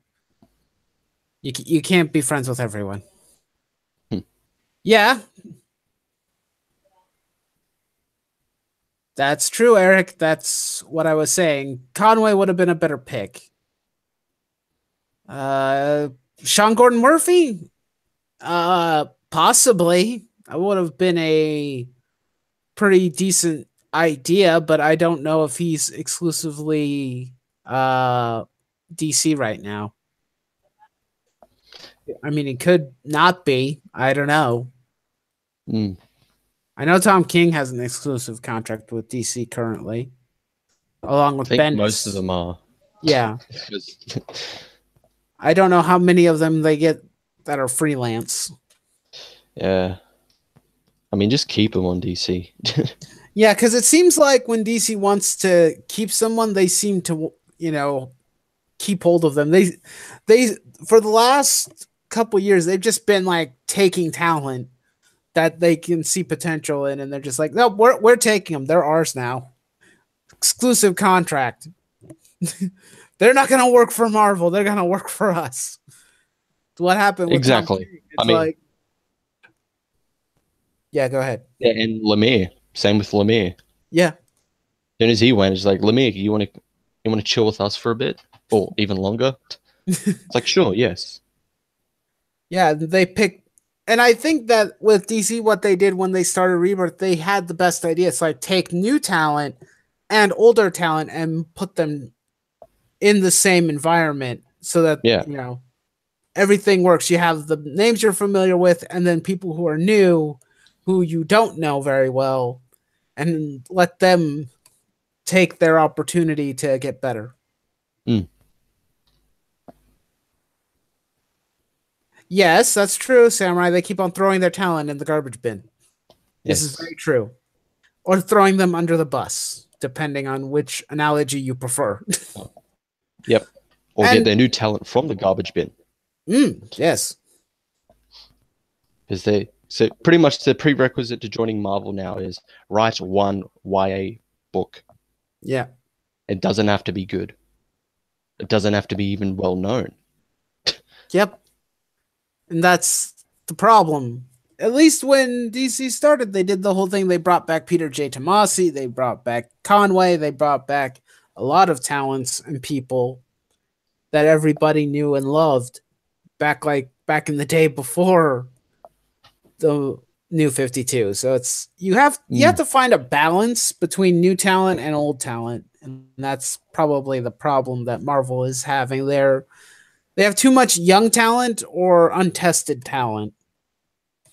You can't be friends with everyone. Hmm. Yeah. That's true, Eric. That's what I was saying. Conway would have been a better pick. Sean Gordon Murphy? Possibly. I would have been a pretty decent idea, but I don't know if he's exclusively DC right now. I mean, it could not be. I don't know. Mm. I know Tom King has an exclusive contract with DC currently, along with I think Bendis. most of them are. Yeah. I don't know how many of them they get that are freelance. Yeah. I mean, just keep them on DC. Yeah, because it seems like when DC wants to keep someone, they seem to, keep hold of them. They for the last couple years, they've just been like taking talent that they can see potential in, and they're just like, no, we're taking them. They're ours now. Exclusive contract. They're not going to work for Marvel. They're going to work for us. It's what happened with Exactly. Tom King. It's like, yeah, go ahead. Yeah, and Lemire. Same with Lemire. Yeah. As soon as he went, it's like, Lemire, you want to chill with us for a bit, or even longer? It's like, sure, yes. Yeah, they picked, and I think that with DC, what they did when they started Rebirth, they had the best idea. It's like take new talent and older talent and put them in the same environment so that everything works. You have the names you're familiar with, and then people who are new, who you don't know very well, and let them take their opportunity to get better. Mm. Yes, that's true, Samurai. They keep on throwing their talent in the garbage bin. This is Yes. very true. Or throwing them under the bus, depending on which analogy you prefer. Yep. Or get And their new talent from the garbage bin. yes. Because so pretty much the prerequisite to joining Marvel now is write one YA book. Yeah. It doesn't have to be good. It doesn't have to be even well known. Yep. And that's the problem. At least when DC started, they did the whole thing. They brought back Peter J. Tomasi, they brought back Conway, they brought back a lot of talents and people that everybody knew and loved back in the day before the new 52. So it's you have to find a balance between new talent and old talent. And that's probably the problem that Marvel is having. They have too much young talent or untested talent.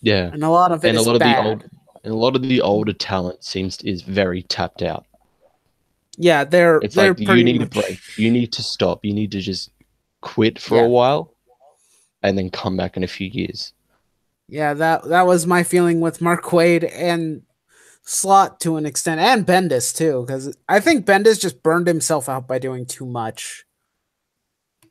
Yeah. And a lot of it is bad. A lot of the older talent is very tapped out. Yeah, It's they're like you pretty need much, a break. You need to stop. You need to just quit for a while and then come back in a few years. Yeah, that was my feeling with Mark Waid and Slott to an extent, and Bendis too, because I think Bendis just burned himself out by doing too much.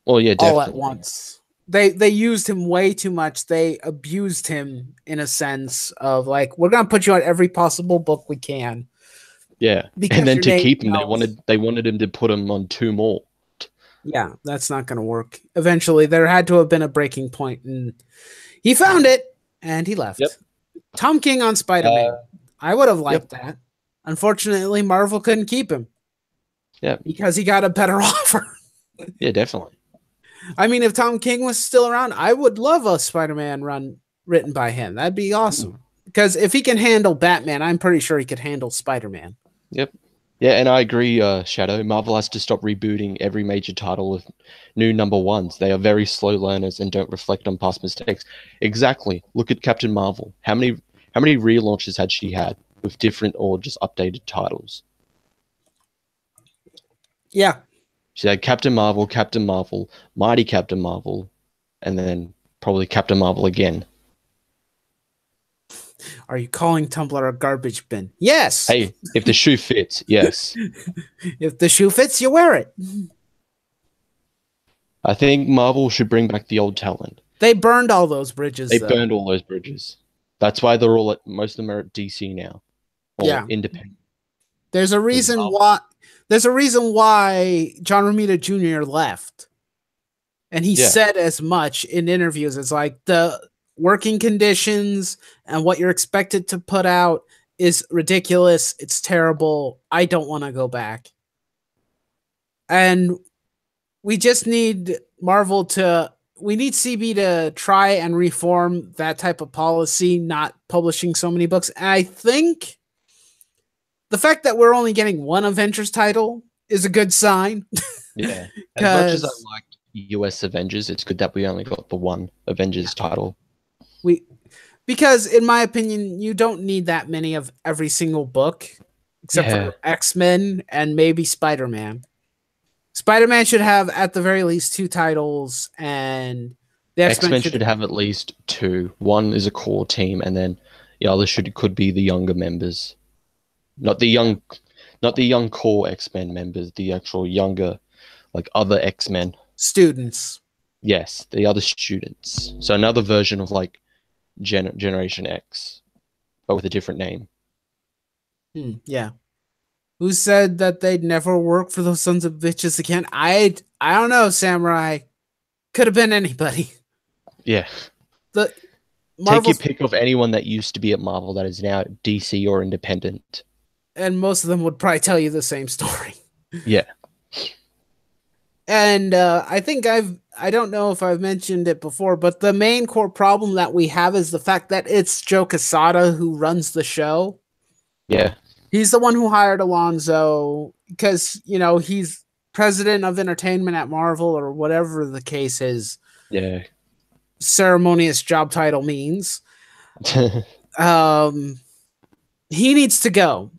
Well, yeah, definitely. All at once. They used him way too much. They abused him in a sense of like, we're gonna put you on every possible book we can. Yeah, because and then your to name keep him, sells. they wanted him to put him on 2 more. Yeah, that's not gonna work. Eventually, there had to have been a breaking point, and he found it, and he left. Yep. Tom King on Spider-Man. I would have liked Yep. that. Unfortunately, Marvel couldn't keep him. Yeah, because he got a better offer. Yeah, definitely. I mean, if Tom King was still around, I would love a Spider-Man run written by him. That'd be awesome. Because if he can handle Batman, I'm pretty sure he could handle Spider-Man. Yep. Yeah, and I agree, Shadow. Marvel has to stop rebooting every major title with new number ones. They are very slow learners and don't reflect on past mistakes. Exactly. Look at Captain Marvel. How many relaunches had she had with different or just updated titles? Yeah. She had Captain Marvel, Mighty Captain Marvel, and then probably Captain Marvel again. Are you calling Tumblr a garbage bin? Yes. Hey, if the shoe fits, yes. If the shoe fits, you wear it. I think Marvel should bring back the old talent. They burned all those bridges. They burned all those bridges. That's why they're all most of them are at DC now. Or independent. There's a reason why. There's a reason why John Romita Jr. left, and he said as much in interviews. It's like the working conditions and what you're expected to put out is ridiculous. It's terrible. I don't want to go back. And we just need Marvel to, we need CB to try and reform that type of policy, not publishing so many books. And I think the fact that we're only getting one Avengers title is a good sign. Yeah. As much as I liked US Avengers, it's good that we only got the one Avengers title. Because in my opinion, you don't need that many of every single book, except for X-Men and maybe Spider-Man. Spider-Man should have at the very least 2 titles, and the X-Men should have at least 2. One is a core team, and then the other could be the younger members. Not the young core X-Men members, the actual younger, like other X-Men. Students. Yes, the other students. So another version of like Generation X, but with a different name. Yeah. Who said that they'd never work for those sons of bitches again? I don't know, Samurai. Could have been anybody. Yeah. Take your pick of anyone that used to be at Marvel that is now at DC or independent. And most of them would probably tell you the same story. Yeah. And I think I don't know if I've mentioned it before, but the main core problem that we have is the fact that it's Joe Quesada who runs the show. Yeah. He's the one who hired Alonzo because, he's president of entertainment at Marvel or whatever the case is. Yeah. Ceremonious job title means. He needs to go.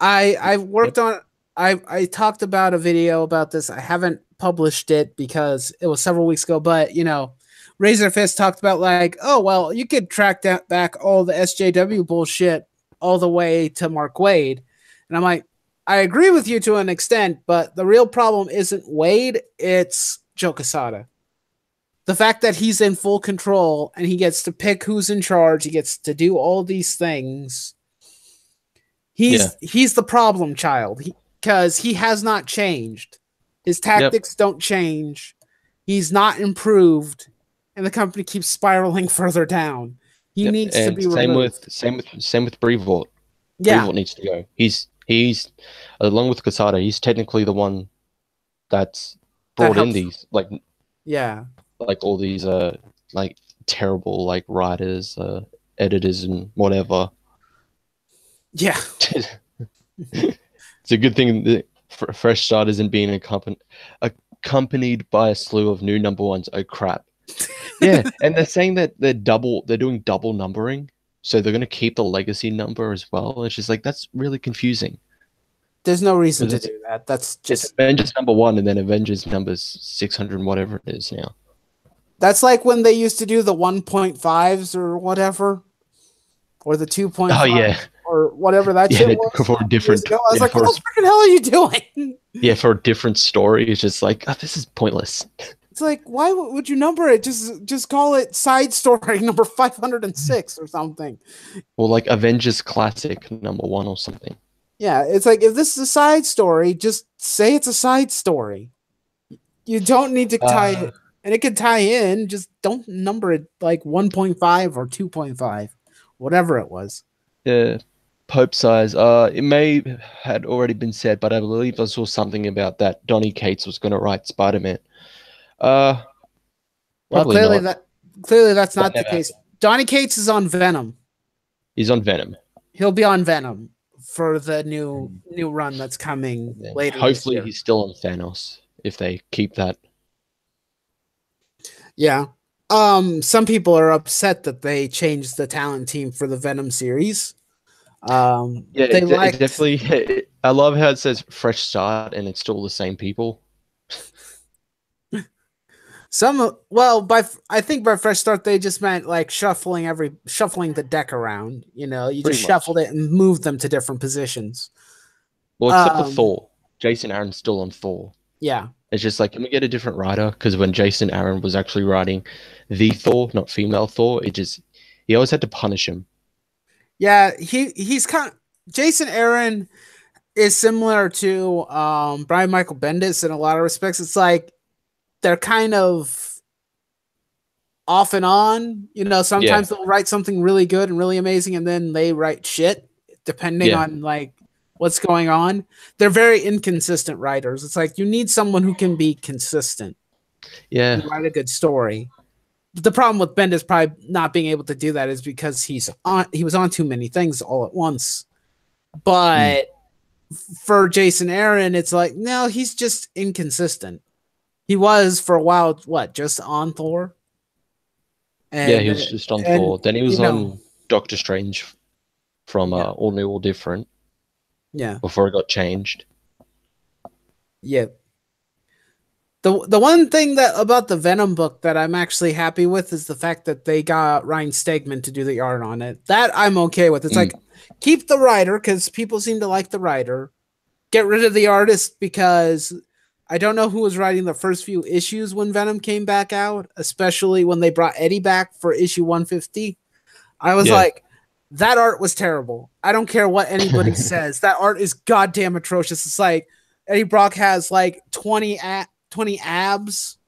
I worked on, I talked about a video about this. I haven't published it because it was several weeks ago, but Razorfist talked about like, oh well, you could track back all the SJW bullshit all the way to Mark Waid, and I'm like, I agree with you to an extent, but the real problem isn't Wade, it's Joe Quesada. The fact that he's in full control and he gets to pick who's in charge, he gets to do all these things. He's the problem child because he has not changed. His tactics don't change. He's not improved, and the company keeps spiraling further down. He needs to be removed. Same with Brevoort. Yeah, Brevoort needs to go. He's along with Quesada. He's technically the one that's brought in these like all these like terrible like writers, editors, and whatever. Yeah, it's a good thing that Fresh Start isn't being accompanied by a slew of new number ones. Oh crap! Yeah, and they're saying that they're doing double numbering, so they're going to keep the legacy number as well. It's just like that's really confusing. There's no reason to do that. That's just Avengers number 1 and then Avengers numbers 600 whatever it is now. That's like when they used to do the 1.5s or whatever, or the 2.5. Oh yeah, or whatever that shit was. For different. I was like, what the freaking hell are you doing? Yeah, for a different story, it's just like, oh, this is pointless. It's like, why would you number it? Just call it side story number 506 or something. Well, like Avengers Classic number 1 or something. Yeah, it's like, if this is a side story, just say it's a side story. You don't need to tie it, and it could tie in. Just don't number it like 1.5 or 2.5, whatever it was. Yeah, Pope size. It may had already been said, but I believe I saw something about that Donny Cates was going to write Spider-Man. Well, clearly that's not the case. Donny Cates is on Venom. He's on Venom. He'll be on Venom for the new run that's coming later. Hopefully he's still on Thanos if they keep that. Yeah. Some people are upset that they changed the talent team for the Venom series. Definitely. I love how it says fresh start and it's still the same people. I think by fresh start they just meant like shuffling the deck around. You know, you just shuffled it and moved them to different positions. Well, except for Thor. Jason Aaron's still on Thor. Yeah. It's just like, can we get a different writer? Because when Jason Aaron was actually writing the Thor, not female Thor, he always had to punish him. Yeah, he's kind of, Jason Aaron is similar to Brian Michael Bendis in a lot of respects. It's like they're kind of off and on. You know, sometimes they'll write something really good and really amazing, and then they write shit, depending on like what's going on. They're very inconsistent writers. It's like you need someone who can be consistent. Yeah. And write a good story. The problem with Bendis probably not being able to do that is because he was on too many things all at once. But for Jason Aaron, it's like, no, he's just inconsistent. He was for a while, just on Thor? And, he was just on Thor. Then he was on Doctor Strange from All New, All Different. Yeah. Before it got changed. Yeah. The one thing about the Venom book that I'm actually happy with is the fact that they got Ryan Stegman to do the art on it. That I'm okay with. It's like, keep the writer because people seem to like the writer. Get rid of the artist because I don't know who was writing the first few issues when Venom came back out, especially when they brought Eddie back for issue 150. I was like, that art was terrible. I don't care what anybody says. That art is goddamn atrocious. It's like Eddie Brock has like 20 abs.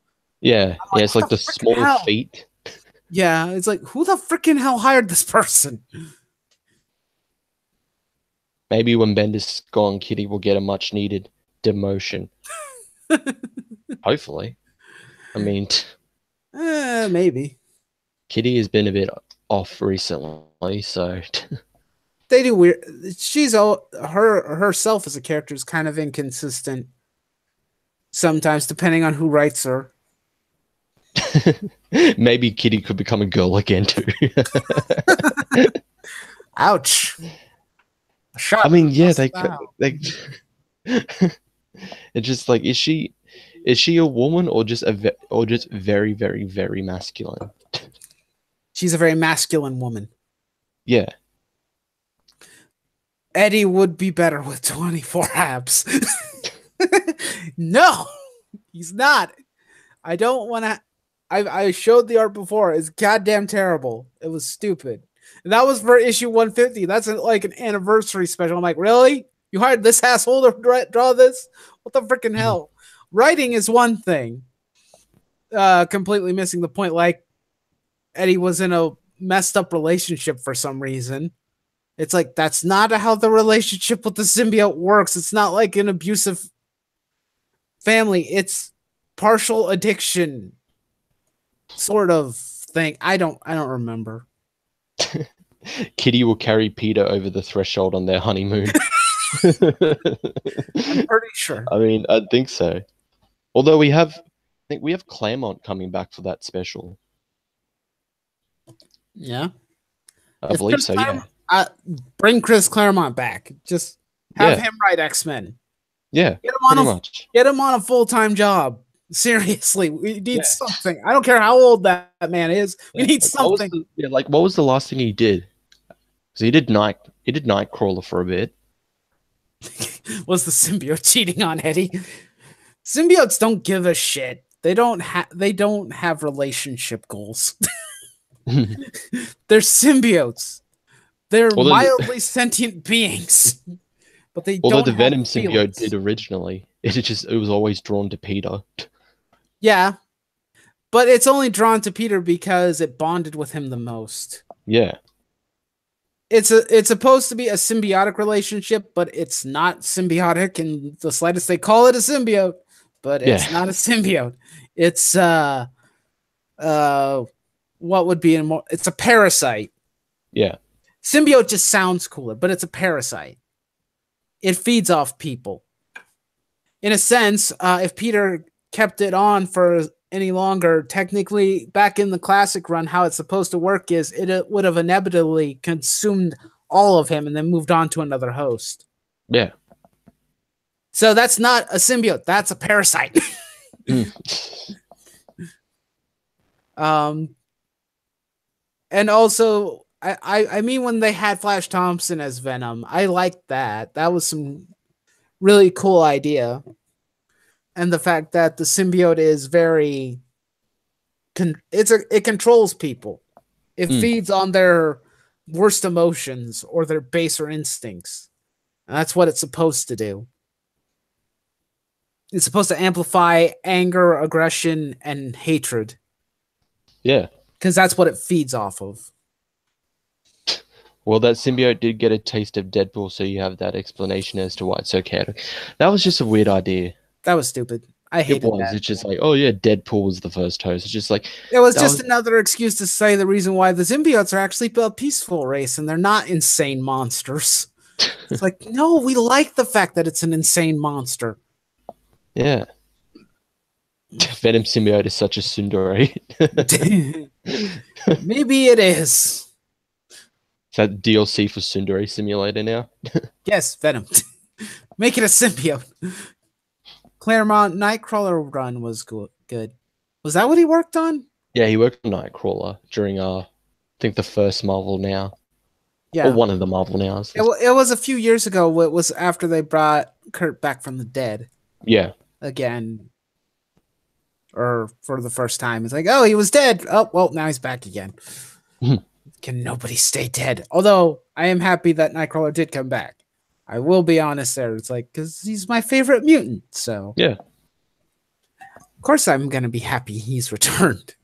Yeah. Like, it's like the small feet. Yeah. It's like, who the freaking hell hired this person? Maybe when Bendis is gone, Kitty will get a much needed demotion. Hopefully. I mean, maybe. Kitty has been a bit off recently, so they do weird. She's herself as a character is kind of inconsistent sometimes, depending on who writes her. Maybe Kitty could become a girl again too. Ouch. I mean, yeah, they it's just like, is she Is she a woman or just or just very, very, very masculine? She's a very masculine woman. Yeah. Eddie would be better with 24 abs. No, he's not. I don't want to. I showed the art before. It's goddamn terrible. It was stupid. And that was for issue 150. That's like an anniversary special. I'm like, really? You hired this asshole to draw this? What the freaking hell? Writing is one thing. Completely missing the point. Like, Eddie was in a messed up relationship for some reason. It's like, that's not how the relationship with the symbiote works. It's not like an abusive family. It's partial addiction sort of thing. I don't remember. Kitty will carry Peter over the threshold on their honeymoon. I'm pretty sure. I mean, I think so. Although I think we have Claremont coming back for that special. Yeah. I believe so, yeah. Bring Chris Claremont back. Just have him write X-Men. Yeah, get him on a full-time job. Seriously, we need something. I don't care how old that man is. We need something. What was the last thing he did? Because he did Nightcrawler for a bit. Was the symbiote cheating on Eddie? Symbiotes don't give a shit. They don't have relationship goals. They're symbiotes. They're mildly sentient beings. But they although don't the Venom have symbiote did originally, it was always drawn to Peter. Yeah, but it's only drawn to Peter because it bonded with him the most. Yeah, it's supposed to be a symbiotic relationship, but it's not symbiotic in the slightest. They call it a symbiote, but it's not a symbiote. It's what would be it's a parasite. Yeah, symbiote just sounds cooler, but it's a parasite. It feeds off people. In a sense, if Peter kept it on for any longer, technically back in the classic run, how it's supposed to work is it would have inevitably consumed all of him and then moved on to another host. Yeah. So that's not a symbiote. That's a parasite. And also, I mean, when they had Flash Thompson as Venom, I liked that. That was some really cool idea. And the fact that the symbiote is very, it controls people. It feeds on their worst emotions or their baser instincts. And that's what it's supposed to do. It's supposed to amplify anger, aggression, and hatred. Yeah. Because that's what it feeds off of. Well, that symbiote did get a taste of Deadpool, so you have that explanation as to why it's so chaotic. That was just a weird idea. That was stupid. I hated that. It's just like, oh yeah, Deadpool was the first host. It's just like it was just another excuse to say the reason why the symbiotes are actually a peaceful race and they're not insane monsters. It's like, no, we like the fact that it's an insane monster. Yeah. Venom symbiote is such a tsundere. Maybe it is. Is that DLC for Tsundere Simulator now? Yes, Venom. Make it a symbiote. Claremont Nightcrawler run was good. Was that what he worked on? Yeah, he worked on Nightcrawler during I think the first Marvel Now. Yeah. Or one of the Marvel Nows. It was a few years ago. It was after they brought Kurt back from the dead. Yeah. Again. Or for the first time. It's like, oh, he was dead. Oh, well, now he's back again. Can nobody stay dead? Although, I am happy that Nightcrawler did come back. I will be honest there. It's like, because he's my favorite mutant. So, yeah. Of course, I'm going to be happy he's returned.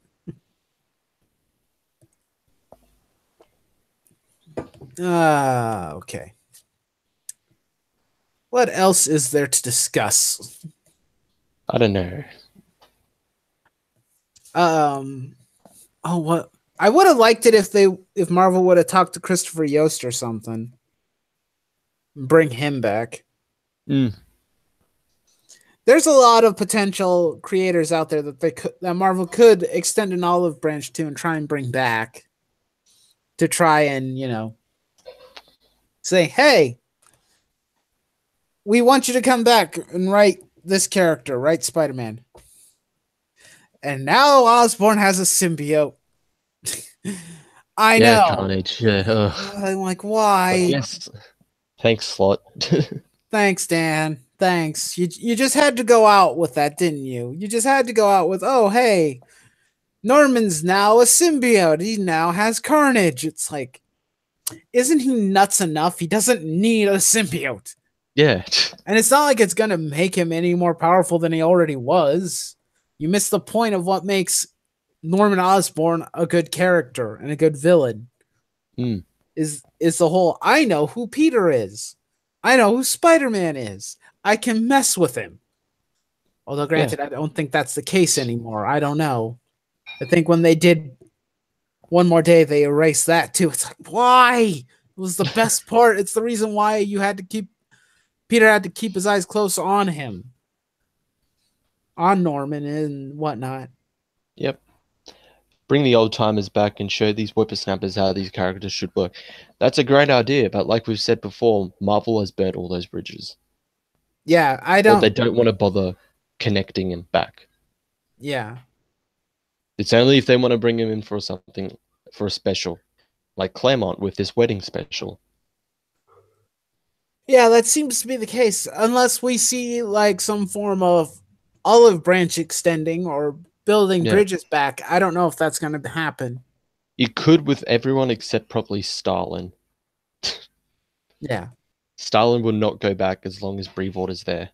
Okay. What else is there to discuss? I don't know. What? I would have liked it if Marvel would have talked to Christopher Yost or something. Bring him back. There's a lot of potential creators out there that Marvel could extend an olive branch to and try and bring back to try and, say, hey, we want you to come back and write this character, right? Spider-Man. And now Osborn has a symbiote. I know. Carnage. Yeah. I'm like, why? Yes. Thanks, Slot. Thanks, Dan. Thanks. You just had to go out with that, didn't you? You just had to go out with, oh, hey, Norman's now a symbiote. He now has Carnage. It's like, isn't he nuts enough? He doesn't need a symbiote. Yeah. And it's not like it's going to make him any more powerful than he already was. You missed the point of what makes Norman Osborn a good character and a good villain. Is the whole, I know who Peter is. I know who Spider-Man is. I can mess with him. Although, granted, I don't think that's the case anymore. I don't know. I think when they did One More Day, they erased that too. It's like, why? It was the best part. It's the reason why Peter had to keep his eyes close on him. On Norman and whatnot. Yep. Bring the old timers back and show these whippersnappers how these characters should work. That's a great idea, but like we've said before, Marvel has burnt all those bridges. Yeah, I don't. Or they don't want to bother connecting him back. Yeah. It's only if they want to bring him in for something, for a special, like Claremont with this wedding special. Yeah, that seems to be the case, unless we see like some form of olive branch extending or building bridges back. I don't know if that's going to happen. It could with everyone except probably Stalin. Yeah. Stalin will not go back as long as Brevoort is there.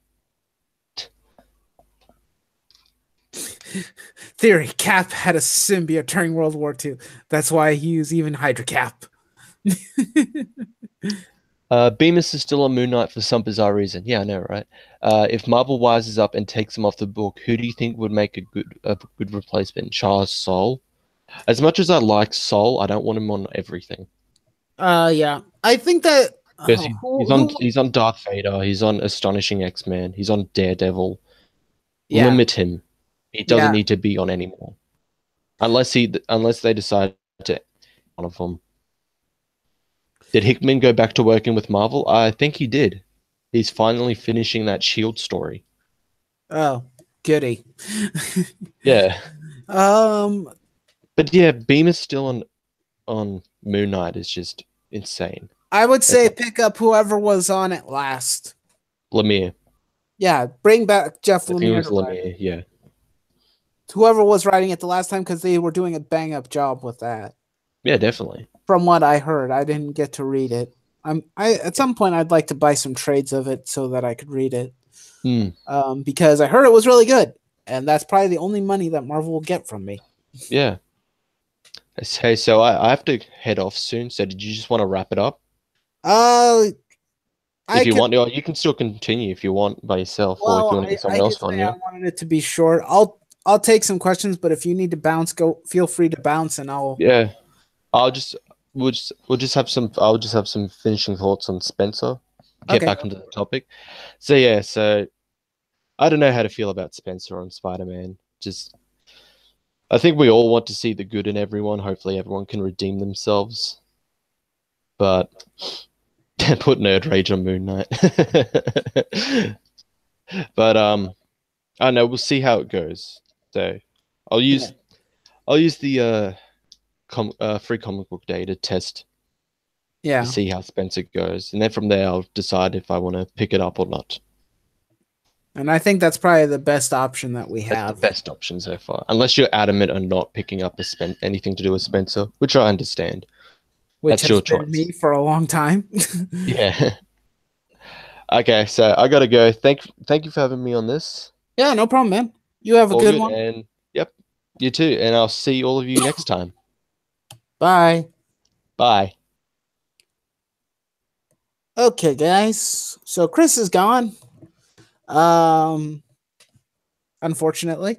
Theory, Cap had a symbiote during World War II. That's why he used even Hydra Cap. Bemis is still on Moon Knight for some bizarre reason. Yeah, I know, right? If Marvel wises up and takes him off the book, who do you think would make a good replacement? Charles Soule? As much as I like Soule, I don't want him on everything. Yeah. I think that he's on Darth Vader, he's on Astonishing X-Men, he's on Daredevil. Yeah. Limit him. He doesn't need to be on anymore. Unless they decide to one of them. Did Hickman go back to working with Marvel? I think he did. He's finally finishing that Shield story. Oh, goody. Yeah. But yeah, Bemis still on Moon Knight is just insane. I would say pick up whoever was on it last. Lemire. Yeah, bring back Jeff Lemire. I think it was Lemire, yeah. Whoever was writing it the last time, because they were doing a bang-up job with that. Yeah, definitely. From what I heard, I didn't get to read it. At some point I'd like to buy some trades of it so that I could read it. Because I heard it was really good, and that's probably the only money that Marvel will get from me. Yeah. Hey, so I have to head off soon. So did you just want to wrap it up? If you want to, you can still continue if you want by yourself, or if you want to get someone else on. Yeah, I wanted it to be short. I'll take some questions, but if you need to bounce, feel free to bounce, and I'll. Yeah, we'll just have some. I'll just have some finishing thoughts on Spencer. Get back onto the topic. So yeah, I don't know how to feel about Spencer on Spider-Man. I think we all want to see the good in everyone. Hopefully, everyone can redeem themselves. But put nerd rage on Moon Knight. But I don't know. We'll see how it goes. So I'll use the free comic book day to test. Yeah. To see how Spencer goes, and then from there I'll decide if I want to pick it up or not. And I think that's probably the best option that we have. That's the best option so far, unless you're adamant on not picking up anything to do with Spencer, which I understand. Which that's your choice. Me for a long time. Yeah. Okay, so I gotta go. Thank you for having me on this. Yeah, no problem, man. You have a good one. And yep, you too. And I'll see all of you next time. Bye. Bye. Okay, guys. So Chris is gone. Unfortunately.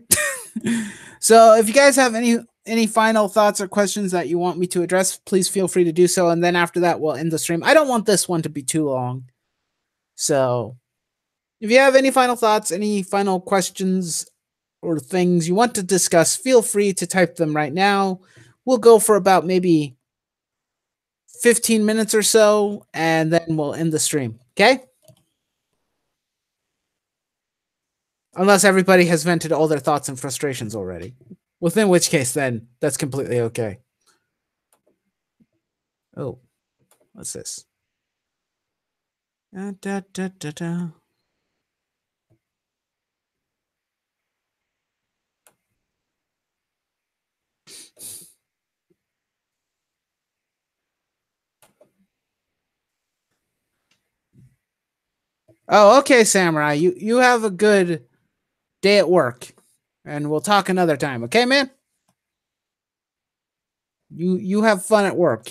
So if you guys have any final thoughts or questions that you want me to address, please feel free to do so. And then after that, we'll end the stream. I don't want this one to be too long. So if you have any final thoughts, any final questions or things you want to discuss, feel free to type them right now. We'll go for about maybe 15 minutes or so, and then we'll end the stream. Okay? Unless everybody has vented all their thoughts and frustrations already. Within which case, then, that's completely okay. Oh, what's this? Da, da, da, da, da. Oh, okay, Samurai. You have a good day at work, and we'll talk another time. Okay, man. You have fun at work.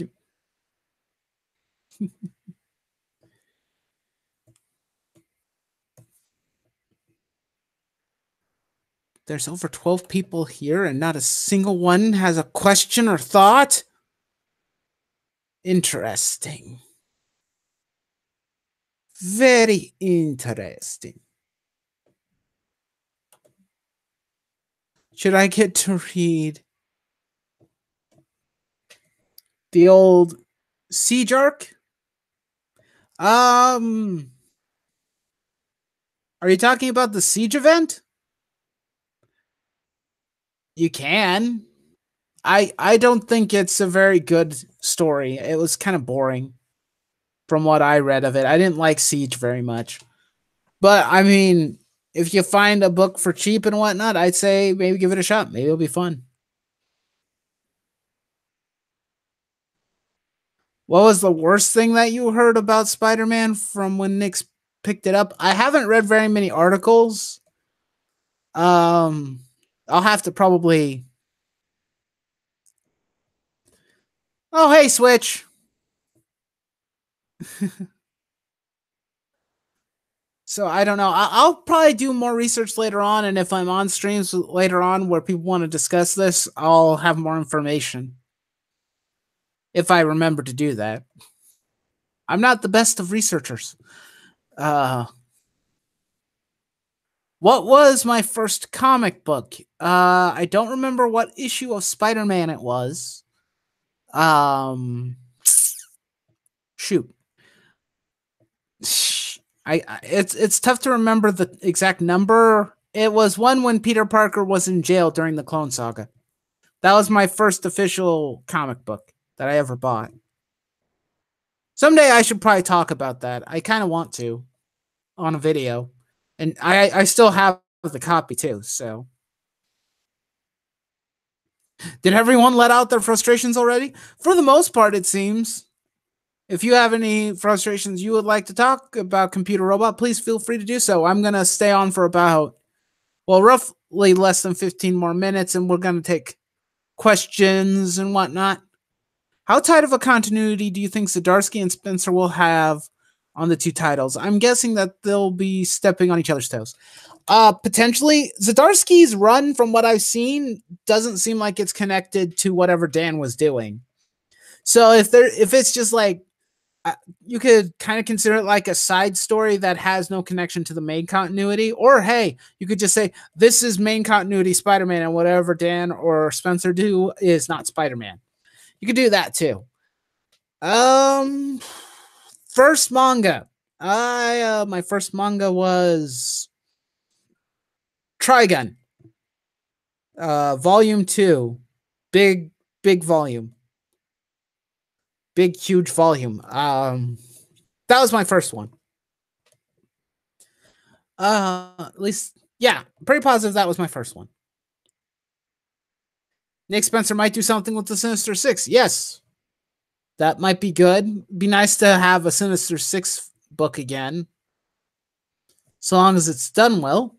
There's over 12 people here, and not a single one has a question or thought. Interesting. Very interesting. Should I get to read the old Siege arc? Are you talking about the Siege event? You can. I don't think it's a very good story. It was kind of boring from what I read of it. I didn't like Siege very much. But I mean, if you find a book for cheap and whatnot, I'd say maybe give it a shot. Maybe it'll be fun. What was the worst thing that you heard about Spider-Man from when Nick picked it up? I haven't read very many articles. I'll have to probably. Oh, hey, Switch. So I don't know. I'll probably do more research later on, and if I'm on streams later on where people want to discuss this, I'll have more information. If I remember to do that. I'm not the best of researchers. What was my first comic book? I don't remember what issue of Spider-Man it was. Shoot. It's tough to remember the exact number. It was one when Peter Parker was in jail during the Clone Saga. That was my first official comic book that I ever bought. Someday I should probably talk about that. I kind of want to on a video. And I still have the copy too, so. Did everyone let out their frustrations already? For the most part, it seems. If you have any frustrations you would like to talk about Computer Robot, please feel free to do so. I'm going to stay on for about, well, roughly less than 15 more minutes, and we're going to take questions and whatnot. How tight of a continuity do you think Zdarsky and Spencer will have on the two titles? I'm guessing that they'll be stepping on each other's toes. Potentially, Zdarsky's run, from what I've seen, doesn't seem like it's connected to whatever Dan was doing. So if it's just like, you could kind of consider it like a side story that has no connection to the main continuity, or hey, you could just say this is main continuity Spider-Man, and whatever Dan or Spencer do is not Spider-Man. You could do that too. First manga. My first manga was Trigun. Volume 2. Big volume. Big, huge volume. That was my first one. At least, yeah, pretty positive that was my first one. Nick Spencer might do something with the Sinister Six. Yes, that might be good. Be nice to have a Sinister Six book again, so long as it's done well.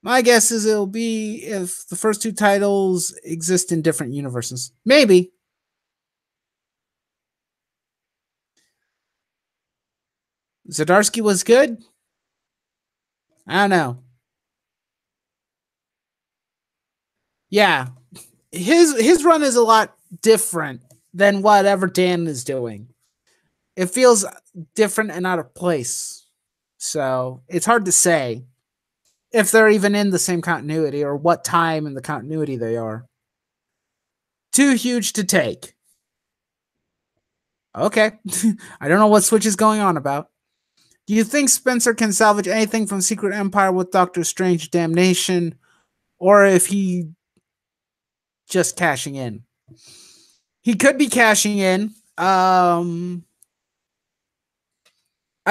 My guess is it'll be if the first two titles exist in different universes. Maybe. Zdarsky was good. I don't know. Yeah, his run is a lot different than whatever Dan is doing. It feels different and out of place. So it's hard to say if they're even in the same continuity or what time in the continuity they are. Too huge to take. Okay. I don't know what Switch is going on about. Do you think Spencer can salvage anything from Secret Empire with Doctor Strange Damnation, or if he just cashing in? He could be cashing in. I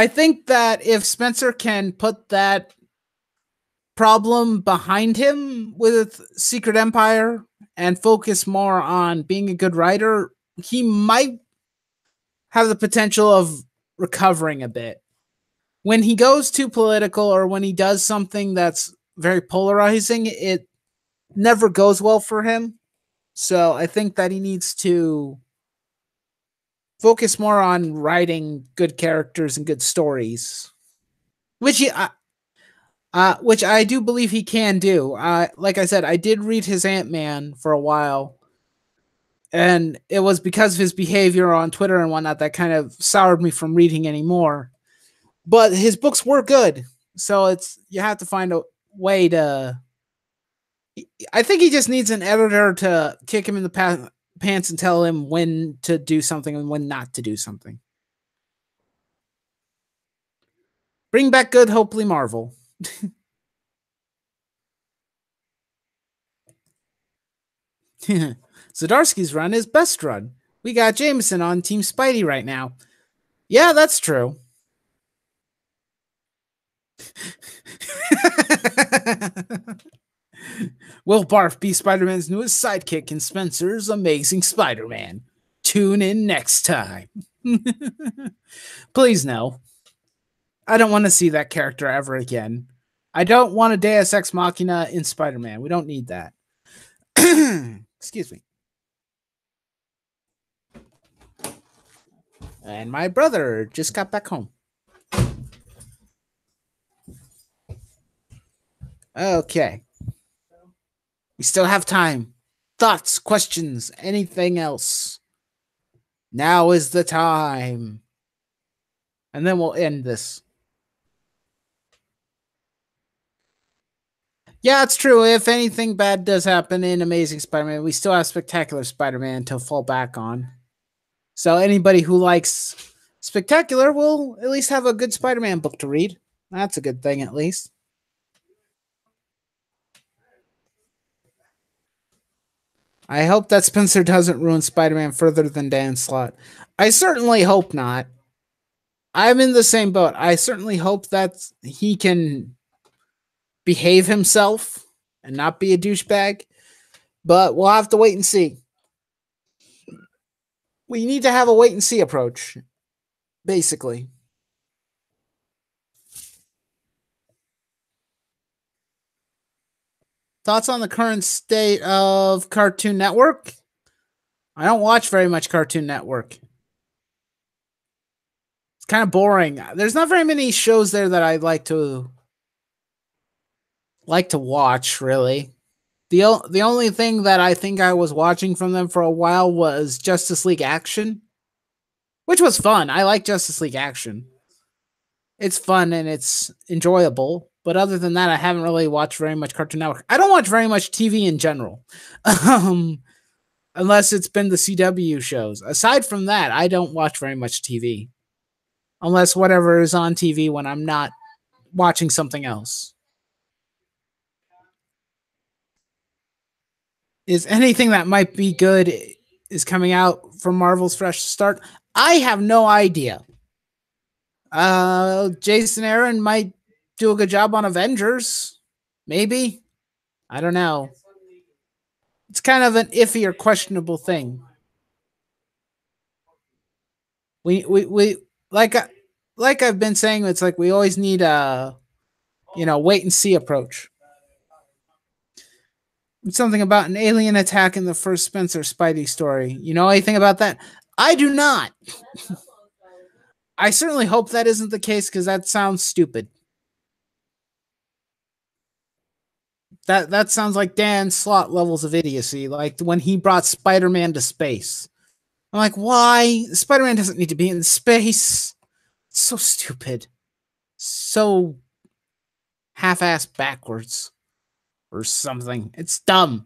think that if Spencer can put that problem behind him with Secret Empire and focus more on being a good writer, he might have the potential of recovering a bit. When he goes too political or when he does something that's very polarizing, it never goes well for him. So I think that he needs to focus more on writing good characters and good stories, which which I do believe he can do. Like I said, I did read his Ant-Man for a while, and it was because of his behavior on Twitter and whatnot that kind of soured me from reading anymore. But his books were good, so you have to find a way to. I think he just needs an editor to kick him in the pants and tell him when to do something and when not to do something. Bring back good, hopefully Marvel. Zdarsky's run is best run. We got Jameson on Team Spidey right now. Yeah, that's true. Will Barf be Spider-Man's newest sidekick in Spencer's Amazing Spider-Man? Tune in next time. Please no. I don't want to see that character ever again. I don't want a Deus Ex Machina in Spider-Man. We don't need that. Excuse me. And my brother just got back home. Okay. We still have time. Thoughts, questions, anything else? Now is the time. And then we'll end this. Yeah, it's true. If anything bad does happen in Amazing Spider-Man, we still have Spectacular Spider-Man to fall back on. So anybody who likes Spectacular will at least have a good Spider-Man book to read. That's a good thing, at least. I hope that Spencer doesn't ruin Spider-Man further than Dan Slott. I certainly hope not. I'm in the same boat. I certainly hope that he can behave himself and not be a douchebag. But we'll have to wait and see. We need to have a wait and see approach, basically. Thoughts on the current state of Cartoon Network? I don't watch very much Cartoon Network. It's kind of boring. There's not very many shows there that I'd like to watch, really. The only thing that I think I was watching from them for a while was Justice League Action, which was fun. I like Justice League Action. It's fun and it's enjoyable. But other than that, I haven't really watched very much Cartoon Network. I don't watch very much TV in general, unless it's been the CW shows. Aside from that, I don't watch very much TV, unless whatever is on TV when I'm not watching something else. Is anything that might be good is coming out from Marvel's fresh start? I have no idea. Jason Aaron might do a good job on Avengers. Maybe. I don't know. It's kind of an iffy or questionable thing. We like I've been saying, it's like we always need a wait and see approach. Something about an alien attack in the first Spencer Spidey story. You know anything about that? I do not. I certainly hope that isn't the case because that sounds stupid. That sounds like Dan Slott levels of idiocy, like when he brought Spider-Man to space. I'm like, why? Spider-Man doesn't need to be in space. It's so stupid. So half-assed backwards. Or something. It's dumb.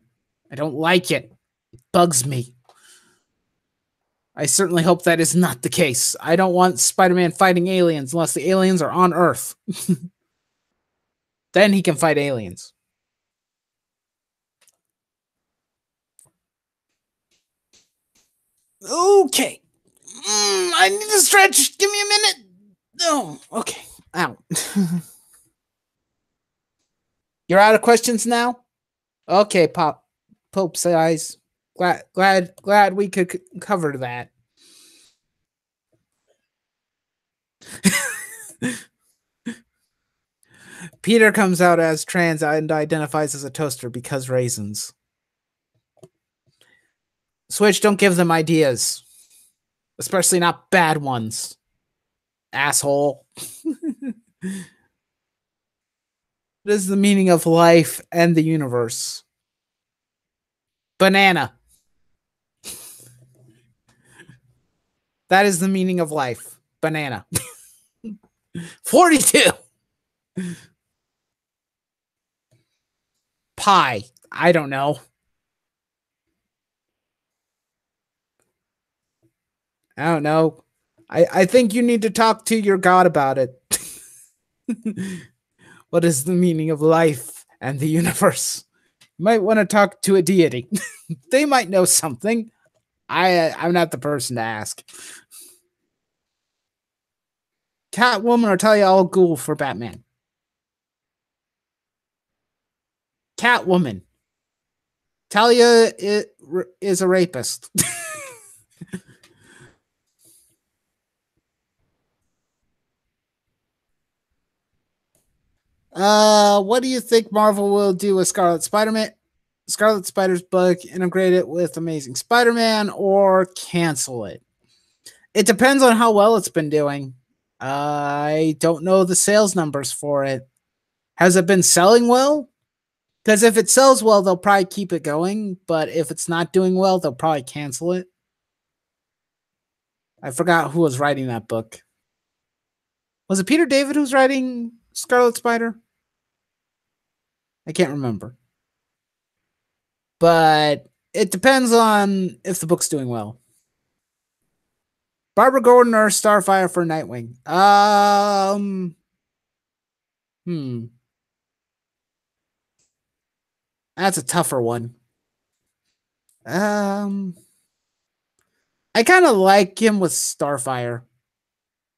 I don't like it. It bugs me. I certainly hope that is not the case. I don't want Spider-Man fighting aliens unless the aliens are on Earth. Then he can fight aliens. Okay. I need to stretch. Give me a minute. Oh, okay. Ow. You're out of questions now? Okay, Pope size. Glad we could cover that. Peter comes out as trans and identifies as a toaster because raisins. Switch, don't give them ideas. Especially not bad ones. Asshole. What is the meaning of life and the universe? Banana. That is the meaning of life. Banana. 42. Pie. I don't know. I don't know. I think you need to talk to your God about it. What is the meaning of life and the universe? You might want to talk to a deity. They might know something. I'm not the person to ask. Catwoman or Talia al Ghul for Batman? Catwoman. Talia is a rapist. What do you think Marvel will do with Scarlet Spider's book, integrate it with Amazing Spider-Man, or cancel it? It depends on how well it's been doing. I don't know the sales numbers for it. Has it been selling well? Because if it sells well, they'll probably keep it going. But if it's not doing well, they'll probably cancel it. I forgot who was writing that book. Was it Peter David who's writing Scarlet Spider? I can't remember. But it depends on if the book's doing well. Barbara Gordon or Starfire for Nightwing? That's a tougher one. I kind of like him with Starfire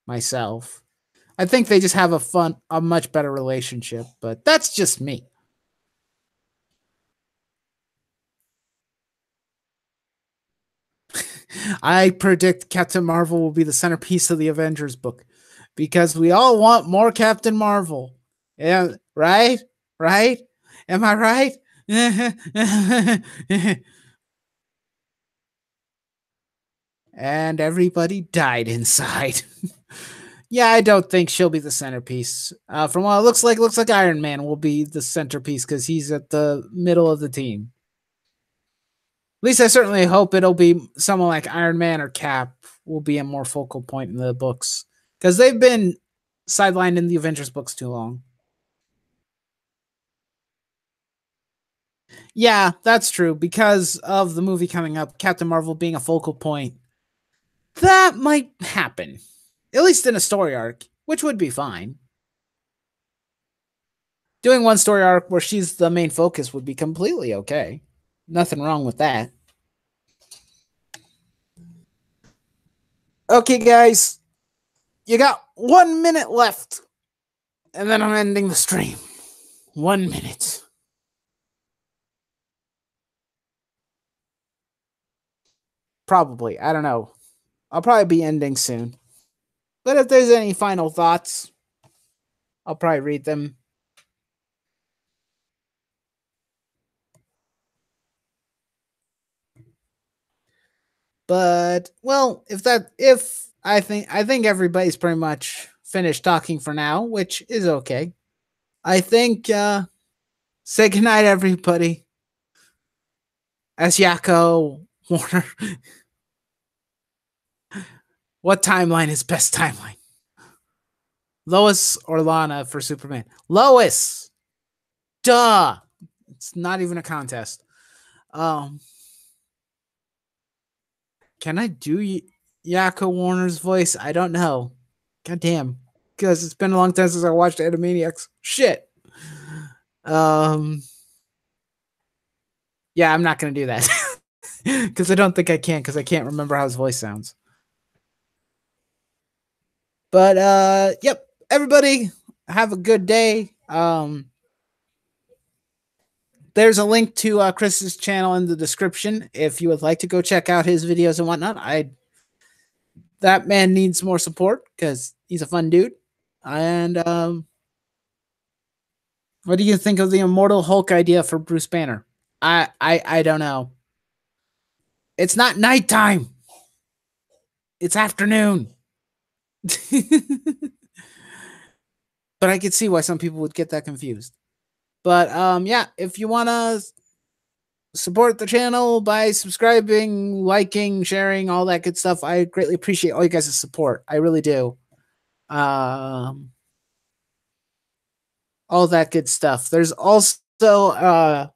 myself. I think they just have a much better relationship, but that's just me. I predict Captain Marvel will be the centerpiece of the Avengers book because we all want more Captain Marvel. Yeah, right? Right? Am I right? And everybody died inside. Yeah, I don't think she'll be the centerpiece. From what it looks like Iron Man will be the centerpiece because he's at the middle of the team. At least I certainly hope it'll be someone like Iron Man or Cap will be a more focal point in the books because they've been sidelined in the Avengers books too long. Yeah, that's true. Because of the movie coming up, Captain Marvel being a focal point, that might happen. At least in a story arc, which would be fine. Doing one story arc where she's the main focus would be completely okay. Nothing wrong with that. Okay, guys. You got 1 minute left. And then I'm ending the stream. 1 minute. Probably. I don't know. I'll probably be ending soon. But if there's any final thoughts, I'll probably read them. But well, if I think everybody's pretty much finished talking for now, which is okay. I think say goodnight, everybody. As Yakko Warner. What timeline is best timeline? Lois or Lana for Superman? Lois! Duh! It's not even a contest. Can I do Yako Warner's voice? I don't know. God damn. Because it's been a long time since I watched Animaniacs. Shit. Yeah, I'm not gonna do that. Because I don't think I can, because I can't remember how his voice sounds. But yep, everybody have a good day. There's a link to Chris's channel in the description if you would like to go check out his videos and whatnot. That man needs more support because he's a fun dude. And what do you think of the Immortal Hulk idea for Bruce Banner? I don't know. It's not nighttime. It's afternoon. But I could see why some people would get that confused. But yeah, if you want to support the channel by subscribing, liking, sharing, all that good stuff, I greatly appreciate all you guys' support. I really do. All that good stuff. There's also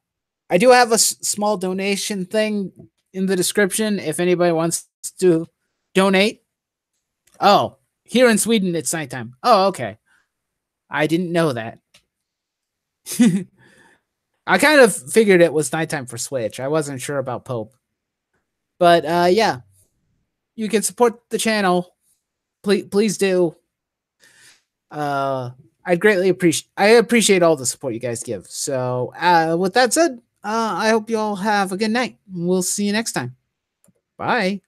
I do have a small donation thing in the description if anybody wants to donate. Oh, here in Sweden it's nighttime. Oh, okay. I didn't know that. I kind of figured it was nighttime for Switch. I wasn't sure about Pope. But yeah, you can support the channel. Please do. I'd greatly appreciate all the support you guys give. So with that said, I hope you all have a good night. We'll see you next time. Bye.